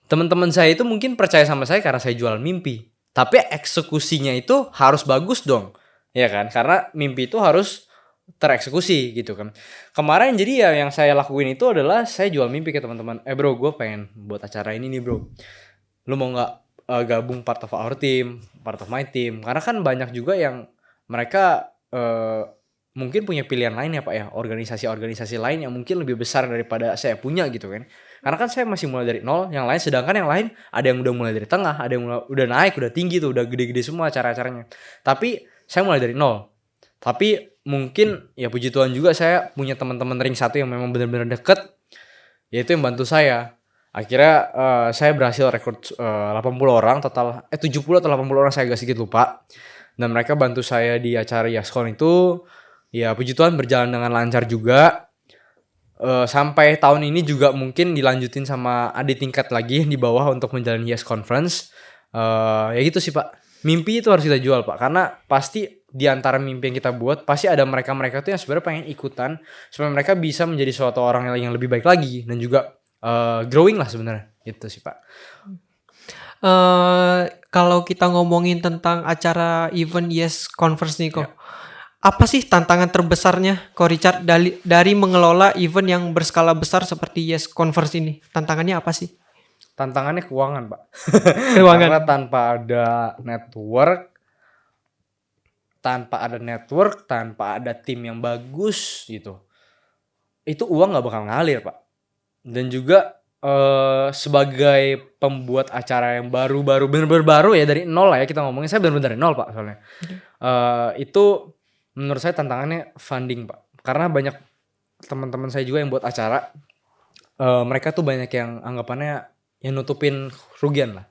Teman-teman saya itu mungkin percaya sama saya karena saya jual mimpi. Tapi eksekusinya itu harus bagus dong. ya kan? Karena mimpi itu harus tereksekusi gitu kan. Kemarin jadi ya yang saya lakuin itu adalah saya jual mimpi ke teman-teman. Bro, gue pengen buat acara ini nih bro. Lu mau nggak gabung part of our team, part of my team? Karena kan banyak juga yang mereka mungkin punya pilihan lain ya Pak ya, organisasi-organisasi lain yang mungkin lebih besar daripada saya punya gitu kan. Karena kan saya masih mulai dari nol, sedangkan yang lain ada yang udah mulai dari tengah, ada yang udah naik, udah tinggi tuh, udah gede-gede semua acara-acaranya. Tapi saya mulai dari nol. Tapi mungkin ya puji Tuhan juga saya punya teman-teman ring 1 yang memang benar-benar deket, yaitu yang bantu saya. Akhirnya saya berhasil rekrut 80 orang total, 70 atau 80 orang saya agak sedikit lupa. Dan mereka bantu saya di acara Yaskon itu. Ya puji Tuhan berjalan dengan lancar juga. Sampai tahun ini juga mungkin dilanjutin sama adik tingkat lagi di bawah untuk menjalani Yes Conference. Ya gitu sih Pak. Mimpi itu harus kita jual Pak, karena pasti di antara mimpi yang kita buat pasti ada mereka-mereka tuh yang sebenarnya pengen ikutan supaya mereka bisa menjadi suatu orang yang lebih baik lagi dan juga growing lah sebenarnya. Itu sih Pak. Kalau kita ngomongin tentang acara event Yes Conference nih kok, apa sih tantangan terbesarnya kok Richard dari mengelola event yang berskala besar seperti Yes Conference ini? Tantangannya apa sih? Tantangannya keuangan Pak. Keuangan. Karena tanpa ada network, tanpa ada tim yang bagus gitu, itu uang nggak bakal ngalir Pak. Dan juga sebagai pembuat acara yang baru-baru, bener-bener baru ya, dari nol lah ya kita ngomongin, saya bener-bener dari nol Pak soalnya. Itu menurut saya tantangannya funding Pak, karena banyak teman-teman saya juga yang buat acara, mereka tuh banyak yang anggapannya yang nutupin kerugian lah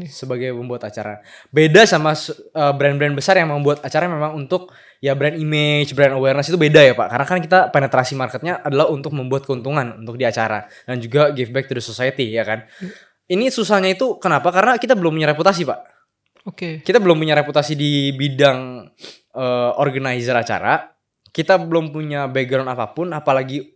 sebagai pembuat acara. Beda sama brand-brand besar yang membuat acara memang untuk ya brand image, brand awareness, itu beda ya Pak. Karena kan kita penetrasi marketnya adalah untuk membuat keuntungan untuk di acara dan juga give back to the society ya kan. Ini susahnya itu kenapa? Karena kita belum punya reputasi Pak. Oke. Kita belum punya reputasi di bidang organizer acara. Kita belum punya background apapun, apalagi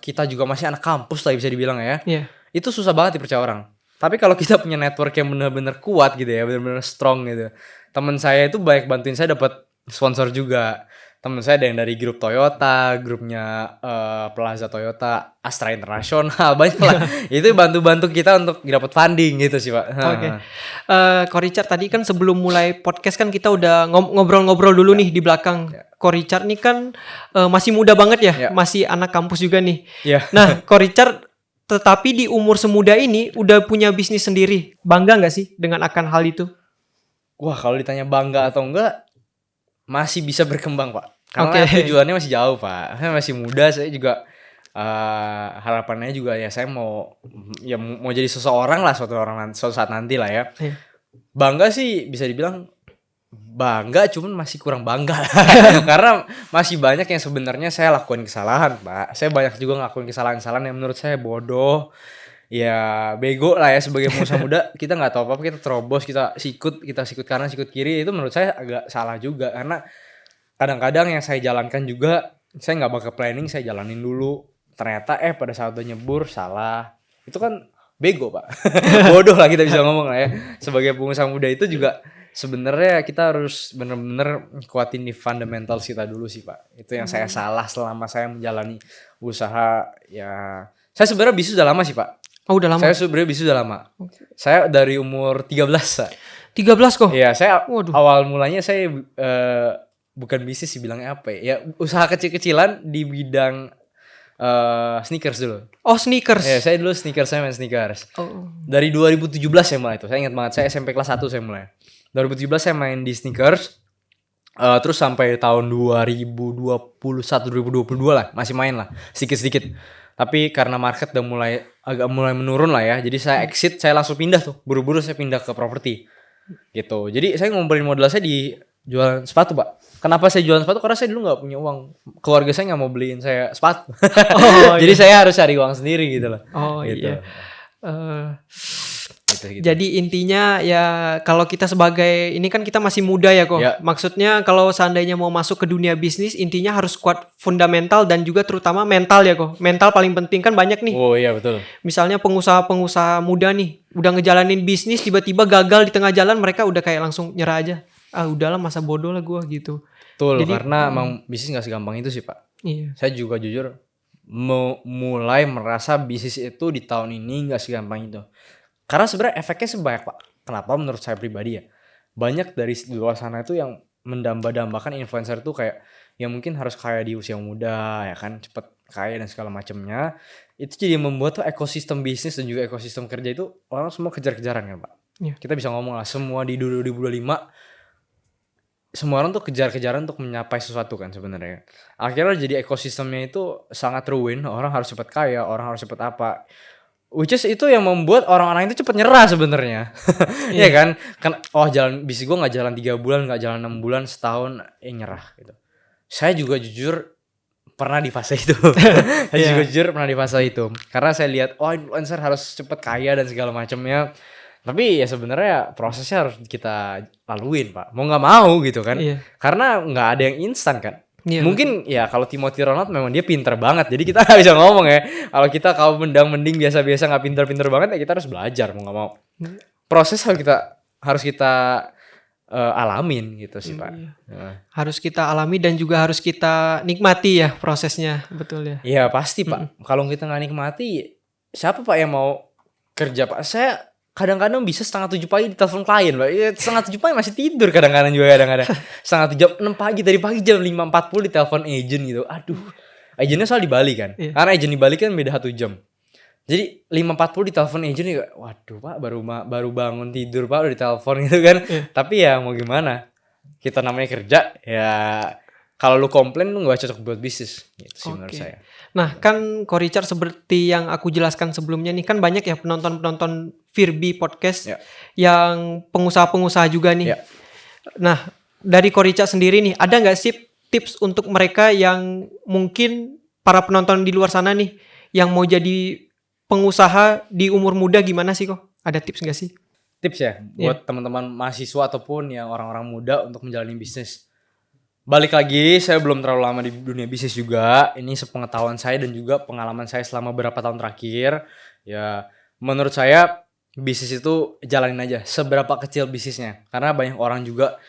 kita juga masih anak kampus lah bisa dibilang ya. Iya. Itu susah banget dipercaya orang. Tapi kalau kita punya network yang benar-benar kuat gitu ya, benar-benar strong gitu. Teman saya itu banyak bantuin saya dapat sponsor juga. Teman saya ada yang dari grup Toyota, grupnya Plaza Toyota, Astra Internasional, banyak lah. Itu bantu-bantu kita untuk dapat funding gitu sih Pak. Oke. Ko Richard tadi kan sebelum mulai podcast kan kita udah ngobrol-ngobrol dulu nih di belakang. Ko Richard nih kan masih muda banget ya, masih anak kampus juga nih. Nah, Ko Richard tetapi di umur semuda ini udah punya bisnis sendiri. Bangga gak sih dengan akan hal itu? Wah, kalau ditanya bangga atau enggak, masih bisa berkembang Pak. Karena tujuannya masih jauh Pak. Saya masih muda, saya juga harapannya juga ya saya mau jadi seseorang lah suatu saat nanti lah ya. Bangga sih bisa dibilang bangga, cuman masih kurang bangga. Karena masih banyak yang sebenarnya saya lakukan kesalahan Pak. Saya banyak juga ngelakuin kesalahan-kesalahan yang menurut saya bodoh. Ya bego lah ya sebagai pengusaha muda, kita nggak tahu apa-apa, kita terobos, kita sikut kanan sikut kiri, itu menurut saya agak salah juga. Karena kadang-kadang yang saya jalankan juga saya nggak bakal planning, saya jalanin dulu, ternyata pada saat udah nyebur salah, itu kan bego Pak. Bodoh lah kita bisa ngomong lah ya. Sebagai pengusaha muda itu juga sebenarnya kita harus bener-bener kuatin di fundamentals kita dulu sih Pak. Itu yang saya salah selama saya menjalani usaha ya. Saya sebenarnya bisnis udah lama sih Pak. Oh udah lama? Saya sebenarnya bisnis udah lama. Saya dari umur 13 Pak. 13 kok? Iya, saya awal mulanya saya bukan bisnis sih bilangnya apa ya. Ya usaha kecil-kecilan di bidang sneakers dulu. Oh sneakers. Ya saya dulu saya main sneakers. Dari 2017 saya mulai itu. Saya ingat banget, saya SMP kelas 1 saya mulai. 2017 saya main di sneakers. Terus sampai tahun 2021 2022 lah masih main lah sedikit-sedikit. Tapi karena market udah mulai menurun lah ya. Jadi saya exit, saya langsung pindah tuh. Buru-buru saya pindah ke properti. Gitu. Jadi saya ngumpulin modal saya di jualan sepatu Pak. Kenapa saya jualan sepatu? Karena saya dulu gak punya uang. Keluarga saya gak mau beliin saya sepatu. Jadi saya harus cari uang sendiri gitu loh. Oh gitu. Iya. Gitu. Jadi intinya ya kalau kita sebagai ini kan kita masih muda ya kok. Maksudnya kalau seandainya mau masuk ke dunia bisnis, intinya harus kuat fundamental dan juga terutama mental ya kok. Mental paling penting kan banyak nih. Oh iya betul. Misalnya pengusaha muda nih udah ngejalanin bisnis tiba-tiba gagal di tengah jalan, mereka udah kayak langsung nyerah aja. udahlah masa bodoh lah gue gitu. Betul, Jadi karena emang bisnis nggak segampang itu sih Pak. iya. Saya juga jujur mulai merasa bisnis itu di tahun ini nggak segampang itu. Karena sebenarnya efeknya sebanyak Pak. Kenapa menurut saya pribadi ya? Banyak dari luar sana itu yang mendamba-dambakan influencer tuh kayak ya mungkin harus kaya di usia muda ya kan, cepet kaya dan segala macamnya. Itu jadi membuat tuh ekosistem bisnis dan juga ekosistem kerja itu orang semua kejar-kejaran kan Pak. Iya. Kita bisa ngomong lah semua di 2025 semua orang tuh kejar-kejaran untuk mencapai sesuatu kan sebenarnya. Akhirnya jadi ekosistemnya itu sangat ruin, orang harus cepat kaya, orang harus cepat apa. Which is itu yang membuat orang-orang itu cepat nyerah sebenarnya. Iya kan? Jalan bisnis gue nggak jalan 3 bulan, nggak jalan 6 bulan, setahun, nyerah gitu. Saya juga jujur pernah di fase itu. Saya juga jujur pernah di fase itu. Karena saya lihat influencer harus cepat kaya dan segala macamnya. Tapi ya sebenarnya prosesnya harus kita laluin Pak. Mau nggak mau gitu kan. Iya. Karena nggak ada yang instan kan. Iya, Mungkin ya kalau Timothy Ronald memang dia pinter banget. Jadi kita nggak bisa ngomong ya. Kalau kita kaum mending biasa-biasa nggak pinter-pinter banget ya kita harus belajar mau nggak mau. Proses harus kita alamin gitu sih Pak. Iya. Harus kita alami dan juga harus kita nikmati ya prosesnya, betul ya. Iya pasti Pak. Kalau kita nggak nikmati, siapa Pak yang mau kerja Pak? Saya kadang-kadang bisa 6:30 pagi ditelepon klien Pak. Ya, 6:30 pagi masih tidur kadang-kadang juga kadang-kadang. 6:30 pagi dari pagi jam 5.40 ditelepon agent gitu. Aduh. Agentnya soal di Bali kan. Iya. Karena agent di Bali kan beda 1 jam. Jadi 5.40 ditelepon agent nih, waduh Pak baru bangun tidur Pak udah ditelepon gitu kan. Iya. Tapi ya mau gimana? Kita namanya kerja ya kalau lu komplain lu gak cocok buat bisnis gitu sih menurut saya. Nah kan Ko Richard seperti yang aku jelaskan sebelumnya nih kan banyak ya penonton-penonton Firby Podcast Ya. yang pengusaha-pengusaha juga nih. Ya. Nah dari Ko Richard sendiri nih ada nggak sih tips untuk mereka yang mungkin para penonton di luar sana nih yang mau jadi pengusaha di umur muda gimana sih kok? Ada tips nggak sih? Tips ya buat teman-teman mahasiswa ataupun yang orang-orang muda untuk menjalani bisnis. Balik lagi, saya belum terlalu lama di dunia bisnis juga. Ini sepengetahuan saya dan juga pengalaman saya selama beberapa tahun terakhir. Ya, menurut saya bisnis itu jalanin aja. Seberapa kecil bisnisnya. Karena banyak orang juga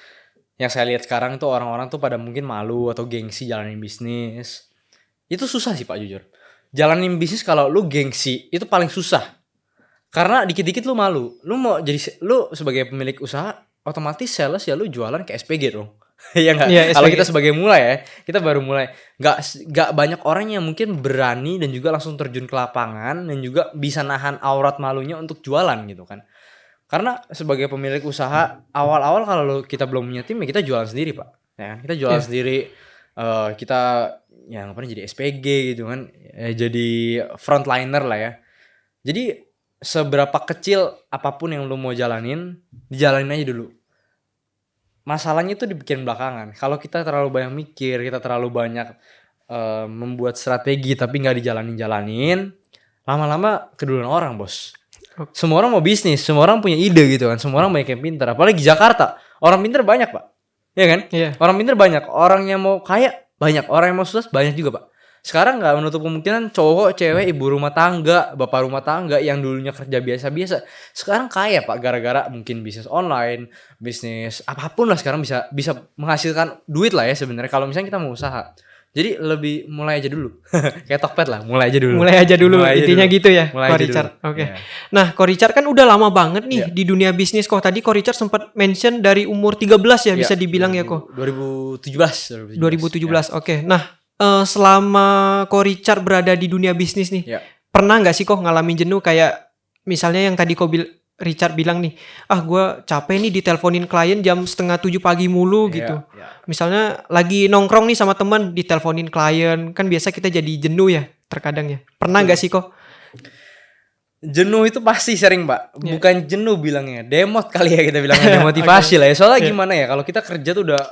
yang saya lihat sekarang itu orang-orang tuh pada mungkin malu atau gengsi jalanin bisnis. Itu susah sih Pak jujur. Jalanin bisnis kalau lu gengsi itu paling susah. Karena dikit-dikit lu malu. Lu sebagai pemilik usaha otomatis sales ya lu jualan ke SPG dong. Iya nggak? Iya, Kalau SPG. kita sebagai mulai ya, kita baru mulai. Nggak banyak orang yang mungkin berani dan juga langsung terjun ke lapangan dan juga bisa nahan aurat malunya untuk jualan gitu kan. Karena sebagai pemilik usaha awal-awal kalau kita belum punya tim ya kita jualan sendiri Pak. Ya kan? Kita jualan sendiri. Kita ya ngapain jadi SPG gitu kan. Jadi frontliner lah ya. Jadi seberapa kecil apapun yang lu mau jalanin, dijalanin aja dulu. Masalahnya itu dibikin belakangan. Kalau kita terlalu banyak mikir, kita terlalu banyak membuat strategi tapi nggak dijalanin, lama-lama keduluan orang bos. Semua orang mau bisnis, semua orang punya ide gitu kan, semua orang banyak yang pintar. Apalagi Jakarta, orang pintar banyak Pak, ya kan? Iya. Orang pintar banyak, orang yang mau kaya banyak, orang yang mau sukses banyak juga Pak. Sekarang nggak menutup kemungkinan cowok, cewek, ibu rumah tangga, bapak rumah tangga yang dulunya kerja biasa-biasa sekarang kaya Pak gara-gara mungkin bisnis online, bisnis apapun lah sekarang bisa menghasilkan duit lah ya sebenarnya kalau misalnya kita mau usaha. Jadi lebih mulai aja dulu. Kayak Tokped lah, mulai aja dulu. Mulai aja dulu, Mulai aja intinya dulu. gitu ya, Mulai Ko aja Richard. dulu. Oke. Iya. Nah, Ko Richard kan udah lama banget nih Iya. di dunia bisnis kok. Tadi Ko Richard sempat mention dari umur 13 ya bisa dibilang ya kok. 2017. 2017. Oke. Nah, selama Ko Richard berada di dunia bisnis nih, Ya. pernah nggak sih kok ngalamin jenuh kayak misalnya yang tadi Richard bilang nih, gue capek nih diteleponin klien jam 6:30 pagi mulu gitu. Ya. Misalnya lagi nongkrong nih sama teman diteleponin klien, kan biasa kita jadi jenuh ya terkadang ya. Pernah nggak sih kok? Jenuh itu pasti sering Pak. Iya. Bukan jenuh bilangnya, demot kali ya kita bilangnya, demotivasi lah ya. Soalnya Iya. gimana ya, kalau kita kerja tuh udah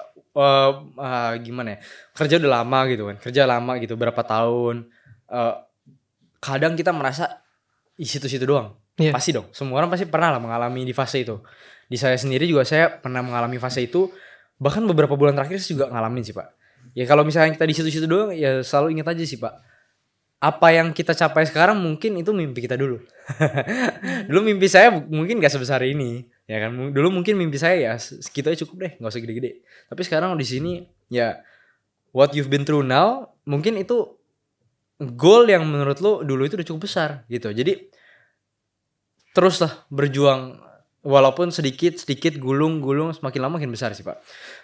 gimana ya, kerja udah lama gitu kan, kerja lama gitu berapa tahun, kadang kita merasa di situ-situ doang. Iya. Pasti dong, semua orang pasti pernah lah mengalami di fase itu. Di saya sendiri juga saya pernah mengalami fase itu, bahkan beberapa bulan terakhir saya juga ngalamin sih Pak. Ya kalau misalnya kita di situ-situ doang ya selalu ingat aja sih Pak, apa yang kita capai sekarang mungkin itu mimpi kita dulu. Dulu mimpi saya mungkin gak sebesar ini. Ya kan dulu mungkin mimpi saya ya segitu aja cukup deh, nggak usah gede-gede. Tapi sekarang di sini ya what you've been through now mungkin itu goal yang menurut lo dulu itu udah cukup besar gitu. Jadi teruslah berjuang walaupun sedikit gulung semakin lama makin besar sih Pak.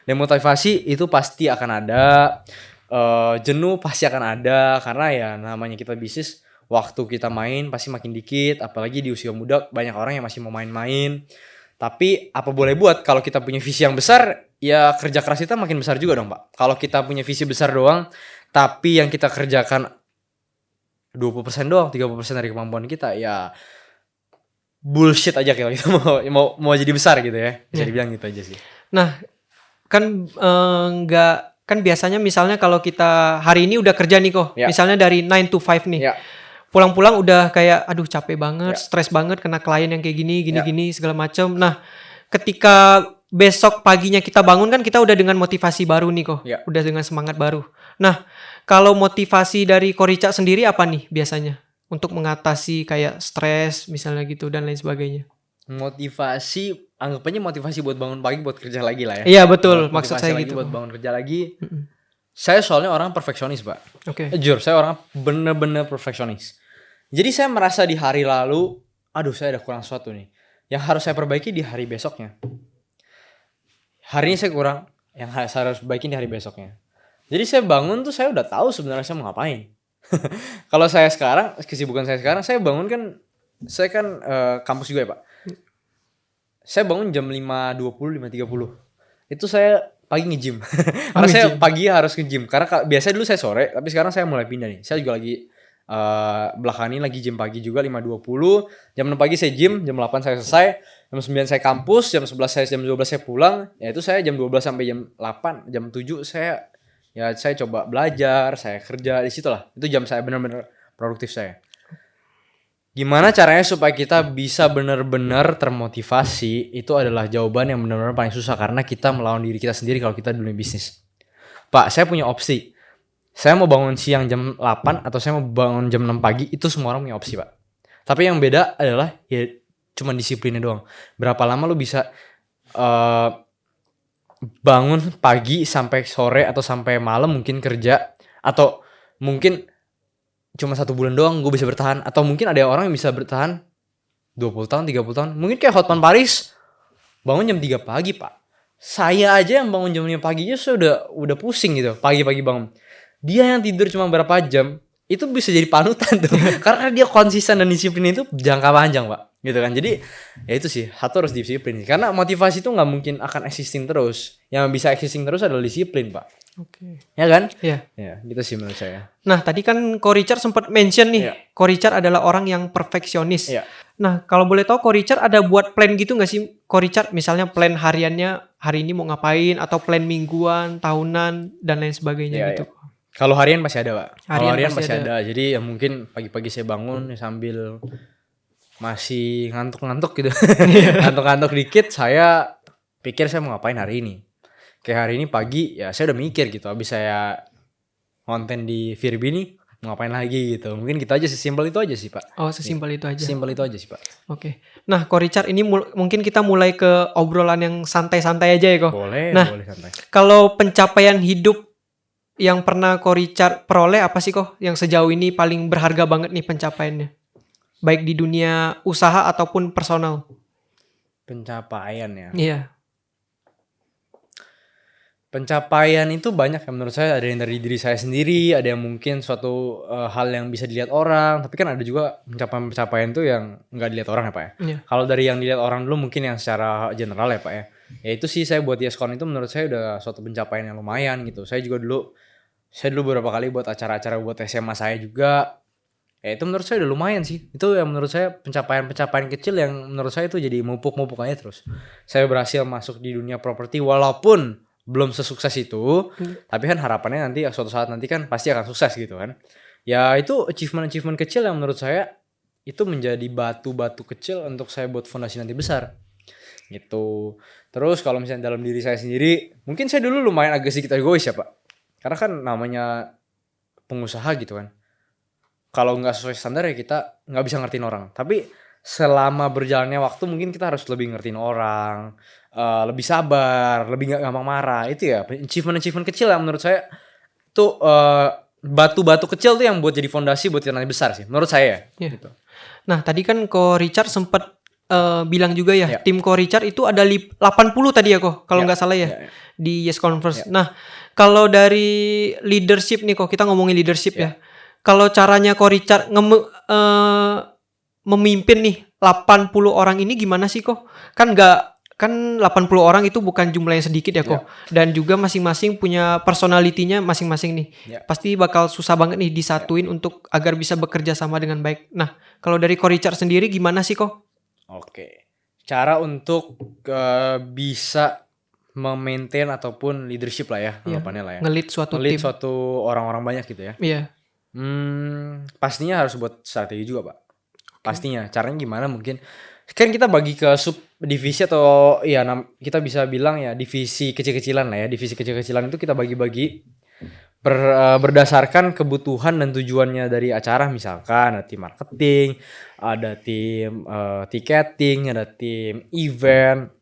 Dan motivasi itu pasti akan ada, jenuh pasti akan ada karena ya namanya kita bisnis, waktu kita main pasti makin dikit, apalagi di usia muda banyak orang yang masih mau main-main. Tapi apa boleh buat, kalau kita punya visi yang besar, ya kerja keras kita makin besar juga dong Pak. Kalau kita punya visi besar doang, tapi yang kita kerjakan 20% doang, 30% dari kemampuan kita, ya bullshit aja kalau kita mau jadi besar gitu ya. Bisa dibilang gitu aja sih. Nah, kan nggak kan biasanya misalnya kalau kita hari ini udah kerja nih kok, Ya. misalnya dari 9 to 5 nih. Ya. Pulang-pulang udah kayak aduh capek banget, Ya. stres banget kena klien yang kayak gini segala macam. Nah, ketika besok paginya kita bangun kan kita udah dengan motivasi baru nih kok. Ya. Udah dengan semangat baru. Nah, kalau motivasi dari Ko Richard sendiri apa nih biasanya untuk mengatasi kayak stres misalnya gitu dan lain sebagainya? Motivasi, anggap aja motivasi buat bangun pagi buat kerja lagi lah ya. Iya betul, maksud Motivasi saya lagi gitu. buat bangun kerja lagi. Saya soalnya orang perfeksionis Pak. Oke. Jujur, saya orang bener-bener perfeksionis. Jadi saya merasa di hari lalu, aduh saya ada kurang sesuatu nih, yang harus saya perbaiki di hari besoknya. Hari ini saya kurang, yang saya harus perbaiki di hari besoknya. Jadi saya bangun tuh saya udah tahu sebenarnya saya mau ngapain. Kalau saya sekarang, kesibukan saya sekarang, saya bangun kan, saya kan kampus juga ya Pak. Saya bangun jam 5.20, 5.30. Itu saya pagi nge-gym. Karena saya pagi harus nge-gym. Karena biasanya dulu saya sore, tapi sekarang saya mulai pindah nih. Saya juga lagi belakangan ini lagi gym pagi juga 5.20. Jam 6 pagi saya gym, jam 8 saya selesai, jam 9 saya kampus, jam 11 saya jam 12 saya pulang. Ya itu saya jam 12 sampai jam 8, jam 7 saya coba belajar, saya kerja di situ lah. Itu jam saya benar-benar produktif saya. Gimana caranya supaya kita bisa benar-benar termotivasi? Itu adalah jawaban yang benar-benar paling susah karena kita melawan diri kita sendiri kalau kita dunia bisnis. Pak, saya punya opsi. Saya mau bangun siang jam 8 atau saya mau bangun jam 6 pagi, itu semua orang punya opsi, Pak. Tapi yang beda adalah ya cuma disiplinnya doang. Berapa lama lu bisa bangun pagi sampai sore atau sampai malam mungkin kerja, atau mungkin cuma 1 bulan doang gue bisa bertahan, atau mungkin ada orang yang bisa bertahan 20 tahun, 30 tahun. Mungkin kayak Hotman Paris bangun jam 3 pagi, Pak. Saya aja yang bangun jam 5 pagi aja saya udah pusing gitu pagi-pagi bangun. Dia yang tidur cuma berapa jam itu bisa jadi panutan tuh. Karena dia konsisten dan disiplin itu jangka panjang, Pak. Gitu kan. Jadi ya itu sih, satu harus disiplin. Karena motivasi itu nggak mungkin akan existing terus. Yang bisa existing terus adalah disiplin, Pak. Oke. Ya kan? Iya. Ya, gitu sih menurut saya. Nah, tadi kan Ko Richard sempat mention nih, Iya. Ko Richard adalah orang yang perfeksionis. Iya. Nah, kalau boleh tahu Ko Richard ada buat plan gitu nggak sih, Ko Richard? Misalnya plan hariannya hari ini mau ngapain, atau plan mingguan, tahunan, dan lain sebagainya Iya, gitu. iya. Kalau harian masih ada, Pak. Kalau Harian harian pasti masih ada. Jadi ya mungkin pagi-pagi saya bangun sambil masih ngantuk-ngantuk gitu. Ngantuk-ngantuk dikit, saya pikir saya mau ngapain hari ini. Kayak hari ini pagi ya saya udah mikir gitu. Habis saya konten di Virbi nih, mau ngapain lagi gitu. Mungkin gitu aja, sesimpel itu aja sih, Pak. Oh, sesimpel itu aja. Simpel itu aja sih, Pak. Oke. Nah, Ko Richard, ini mungkin kita mulai ke obrolan yang santai-santai aja ya, Ko. Boleh, Nah, boleh santai. Kalau pencapaian hidup yang pernah Ko Richard peroleh apa sih, Ko? Yang sejauh ini paling berharga banget nih pencapaiannya? Baik di dunia usaha ataupun personal. Pencapaian ya. Iya. Pencapaian itu banyak ya menurut saya. Ada yang dari diri saya sendiri, ada yang mungkin suatu hal yang bisa dilihat orang, tapi kan ada juga pencapaian tuh yang nggak dilihat orang ya Pak ya. Iya. Kalau dari yang dilihat orang dulu mungkin yang secara general ya Pak ya. Ya itu sih, saya buat Yescon itu menurut saya udah suatu pencapaian yang lumayan gitu. Saya dulu beberapa kali buat acara-acara buat SMA saya juga. Ya itu menurut saya udah lumayan sih. Itu yang menurut saya pencapaian kecil yang menurut saya itu jadi mupuk-mupuk aja terus. Saya berhasil masuk di dunia properti walaupun belum sesukses itu, tapi kan harapannya nanti suatu saat nanti kan pasti akan sukses gitu kan. Ya itu achievement kecil yang menurut saya itu menjadi batu-batu kecil untuk saya buat fondasi nanti besar gitu. Terus kalau misalnya dalam diri saya sendiri, mungkin saya dulu lumayan agak sedikit egois ya Pak, karena kan namanya pengusaha gitu kan, kalau nggak sesuai standar ya kita nggak bisa ngertiin orang. Tapi selama berjalannya waktu mungkin kita harus lebih ngertiin orang, lebih sabar, lebih nggak gampang marah. Itu ya achievement kecil yang menurut saya tuh batu-batu kecil tuh yang buat jadi fondasi buat yang besar sih. Menurut saya Iya. gitu. Nah, tadi kan Ko Richard sempat bilang juga ya, Ya. tim Ko Richard itu ada 80 tadi ya Ko, kalau Ya, nggak salah ya, ya, ya. di Yes Conference. Ya. Nah, kalau dari leadership nih Ko, kita ngomongin leadership ya. Kalau caranya Ko Richard memimpin nih 80 orang ini gimana sih Ko? Kan 80 orang itu bukan jumlah yang sedikit ya Ko. Dan juga masing-masing punya personalitinya masing-masing nih. Ya. Pasti bakal susah banget nih disatuin untuk agar bisa bekerja sama dengan baik. Nah, kalau dari Ko Richard sendiri gimana sih Ko? Oke. Cara untuk bisa memaintain ataupun leadership lah ya, anggapannya lah ya. Nge-lead suatu Nge-lead tim. suatu orang-orang banyak gitu ya. Iya. Pastinya harus buat strategi juga, Pak. Pastinya. Caranya gimana mungkin? Kan kita bagi ke sub divisi atau ya kita bisa bilang ya divisi kecil-kecilan lah ya. Divisi kecil-kecilan itu kita bagi-bagi berdasarkan kebutuhan dan tujuannya dari acara. Misalkan ada tim marketing, ada tim ticketing, ada tim event,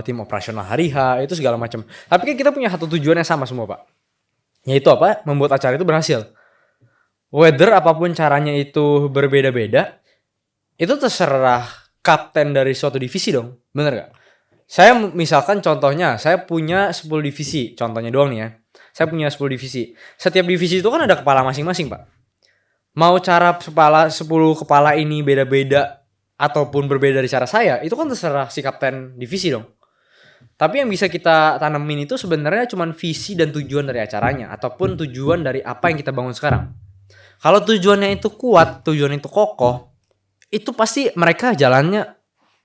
tim operasional hari H, itu segala macam. Tapi kan kita punya satu tujuan yang sama semua, Pak. Yaitu apa? Membuat acara itu berhasil. Whether apapun caranya itu berbeda-beda, itu terserah kapten dari suatu divisi dong. Bener gak? Saya misalkan contohnya, saya punya 10 divisi. Contohnya doang nih ya. Saya punya 10 divisi. Setiap divisi itu kan ada kepala masing-masing, Pak. Mau cara 10 kepala ini beda-beda ataupun berbeda dari cara saya, itu kan terserah si kapten divisi dong. Tapi yang bisa kita tanemin itu sebenarnya cuma visi dan tujuan dari acaranya ataupun tujuan dari apa yang kita bangun sekarang. Kalau tujuannya itu kuat, tujuan itu kokoh, itu pasti mereka jalannya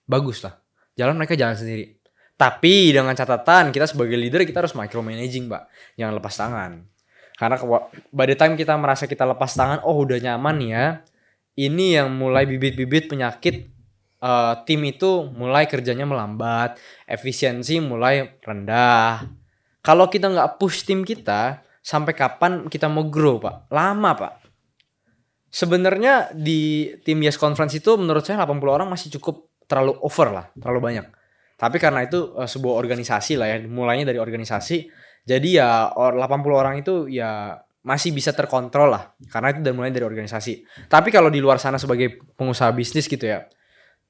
bagus lah. Mereka jalan sendiri. Tapi dengan catatan kita sebagai leader kita harus micromanaging, Pak. Jangan lepas tangan. Karena by the time kita merasa kita lepas tangan, oh udah nyaman ya. Ini yang mulai bibit-bibit penyakit tim itu mulai kerjanya melambat, efisiensi mulai rendah. Kalau kita nggak push tim kita, sampai kapan kita mau grow, Pak? Lama, Pak. Sebenarnya di tim Yes Conference itu menurut saya 80 orang masih cukup terlalu over lah, terlalu banyak. Tapi karena itu sebuah organisasi lah ya, mulainya dari organisasi. Jadi ya 80 orang itu ya masih bisa terkontrol lah, karena itu udah mulai dari organisasi. Tapi kalau di luar sana sebagai pengusaha bisnis gitu ya,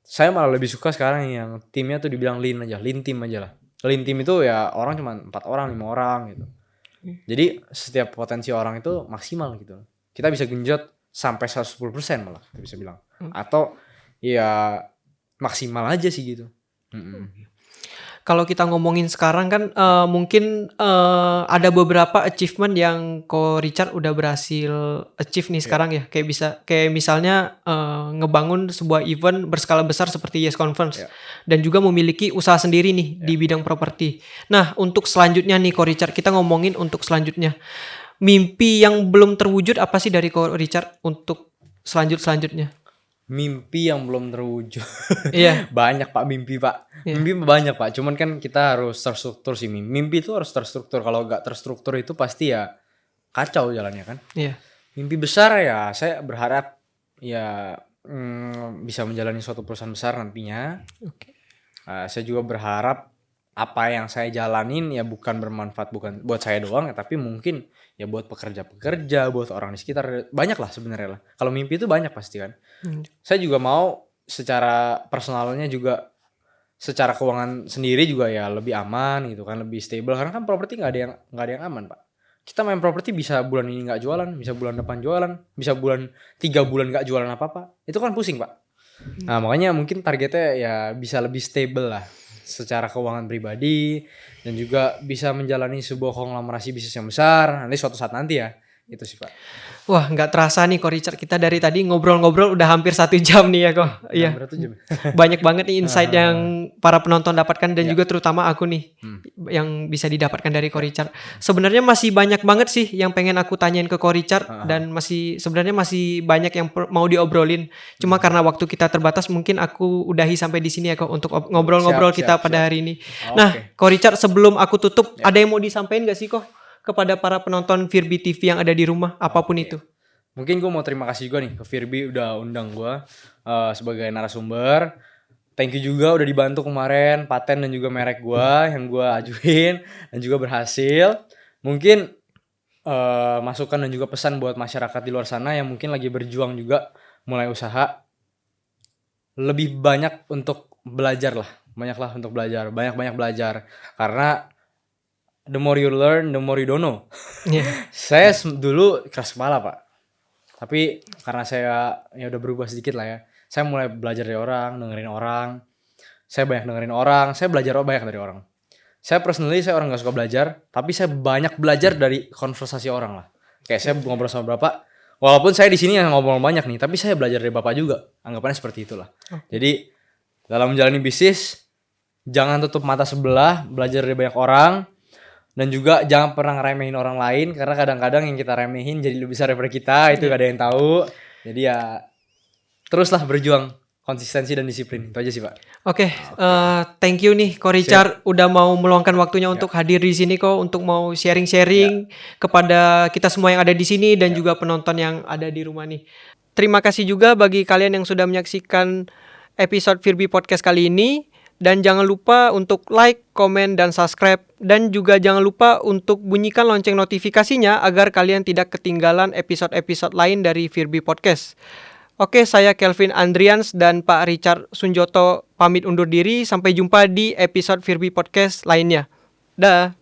saya malah lebih suka sekarang yang timnya tuh dibilang lean aja, lean team aja lah. Lean team itu ya orang cuma 4 orang, 5 orang gitu. Jadi setiap potensi orang itu maksimal gitu. Kita bisa genjot sampai 110% malah kita bisa bilang. Atau ya maksimal aja sih gitu. Kalau kita ngomongin sekarang kan mungkin ada beberapa achievement yang Ko Richard udah berhasil achieve nih sekarang ya. Kayak misalnya ngebangun sebuah event berskala besar seperti Yes Conference. Dan juga memiliki usaha sendiri nih di bidang properti. Nah, untuk selanjutnya nih Ko Richard, kita ngomongin untuk selanjutnya. Mimpi yang belum terwujud apa sih dari Ko Richard untuk selanjutnya? Mimpi yang belum terwujud. Iya. Banyak, Pak, mimpi, Pak. Iya. Mimpi banyak, Pak. Cuman kan kita harus terstruktur sih. Mimpi itu harus terstruktur. Kalau nggak terstruktur itu pasti ya kacau jalannya kan. Iya. Mimpi besar ya saya berharap ya bisa menjalani suatu perusahaan besar nantinya. Oke. Saya juga berharap apa yang saya jalanin ya bukan bermanfaat bukan buat saya doang ya, tapi mungkin ya buat pekerja-pekerja, buat orang di sekitar, banyak lah sebenarnya lah. Kalau mimpi itu banyak pasti kan. Saya juga mau secara personalnya juga, secara keuangan sendiri juga ya lebih aman gitu kan, lebih stable. Karena kan properti nggak ada yang aman, Pak. Kita main properti bisa bulan ini nggak jualan, bisa bulan depan jualan, bisa 3 bulan nggak jualan apa-apa. Itu kan pusing, Pak. Nah makanya mungkin targetnya ya bisa lebih stable lah secara keuangan pribadi, dan juga bisa menjalani sebuah konglomerasi bisnis yang besar nanti suatu saat nanti ya. Itu sih, Pak. Wah, nggak terasa nih Ko Richard, kita dari tadi ngobrol-ngobrol udah hampir 1 jam nih ya Ko. Iya. Banyak banget nih insight yang para penonton dapatkan dan juga terutama aku nih yang bisa didapatkan dari Ko Richard. Sebenarnya masih banyak banget sih yang pengen aku tanyain ke Ko Richard dan sebenarnya masih banyak yang mau diobrolin. Cuma karena waktu kita terbatas mungkin aku udahi sampai di sini ya Ko untuk ngobrol-ngobrol kita pada hari ini. Nah, Ko Richard, sebelum aku tutup ada yang mau disampaikan gak sih Ko kepada para penonton Virbi TV yang ada di rumah, apapun itu? mungkin gue mau terima kasih juga nih ke Firby udah undang gue sebagai narasumber. Thank you juga udah dibantu kemarin paten dan juga merek gue yang gue ajuin dan juga berhasil. Mungkin masukan dan juga pesan buat masyarakat di luar sana yang mungkin lagi berjuang juga mulai usaha, lebih banyak untuk belajar lah, banyaklah untuk belajar, banyak belajar, karena the more you learn, the more you don't know. Iya. Saya dulu keras kepala pak, tapi karena saya ya udah berubah sedikit lah ya, saya mulai belajar dari orang, dengerin orang, saya banyak dengerin orang, saya belajar banyak dari orang. Saya personally saya orang gak suka belajar, tapi saya banyak belajar dari konversasi orang lah. Kayak saya ngobrol sama bapak, walaupun saya di sini yang ngobrol banyak nih, tapi saya belajar dari bapak juga. Anggapannya seperti itulah. Jadi dalam menjalani bisnis, jangan tutup mata sebelah, belajar dari banyak orang, dan juga jangan pernah ngeremehin orang lain, karena kadang-kadang yang kita remehin jadi lebih besar daripada kita, itu gak ada yang tahu. Jadi ya teruslah berjuang, konsistensi dan disiplin, itu aja sih pak. Oke, thank you nih Ko Richard udah mau meluangkan waktunya untuk hadir di sini kok, untuk mau sharing-sharing kepada kita semua yang ada di sini dan juga penonton yang ada di rumah nih. Terima kasih juga bagi kalian yang sudah menyaksikan episode Firby Podcast kali ini. Dan jangan lupa untuk like, komen, dan subscribe. Dan juga jangan lupa untuk bunyikan lonceng notifikasinya agar kalian tidak ketinggalan episode-episode lain dari Firby Podcast. Oke, saya Kelvin Andrians dan Pak Richard Sunjoto pamit undur diri. Sampai jumpa di episode Firby Podcast lainnya. Dah.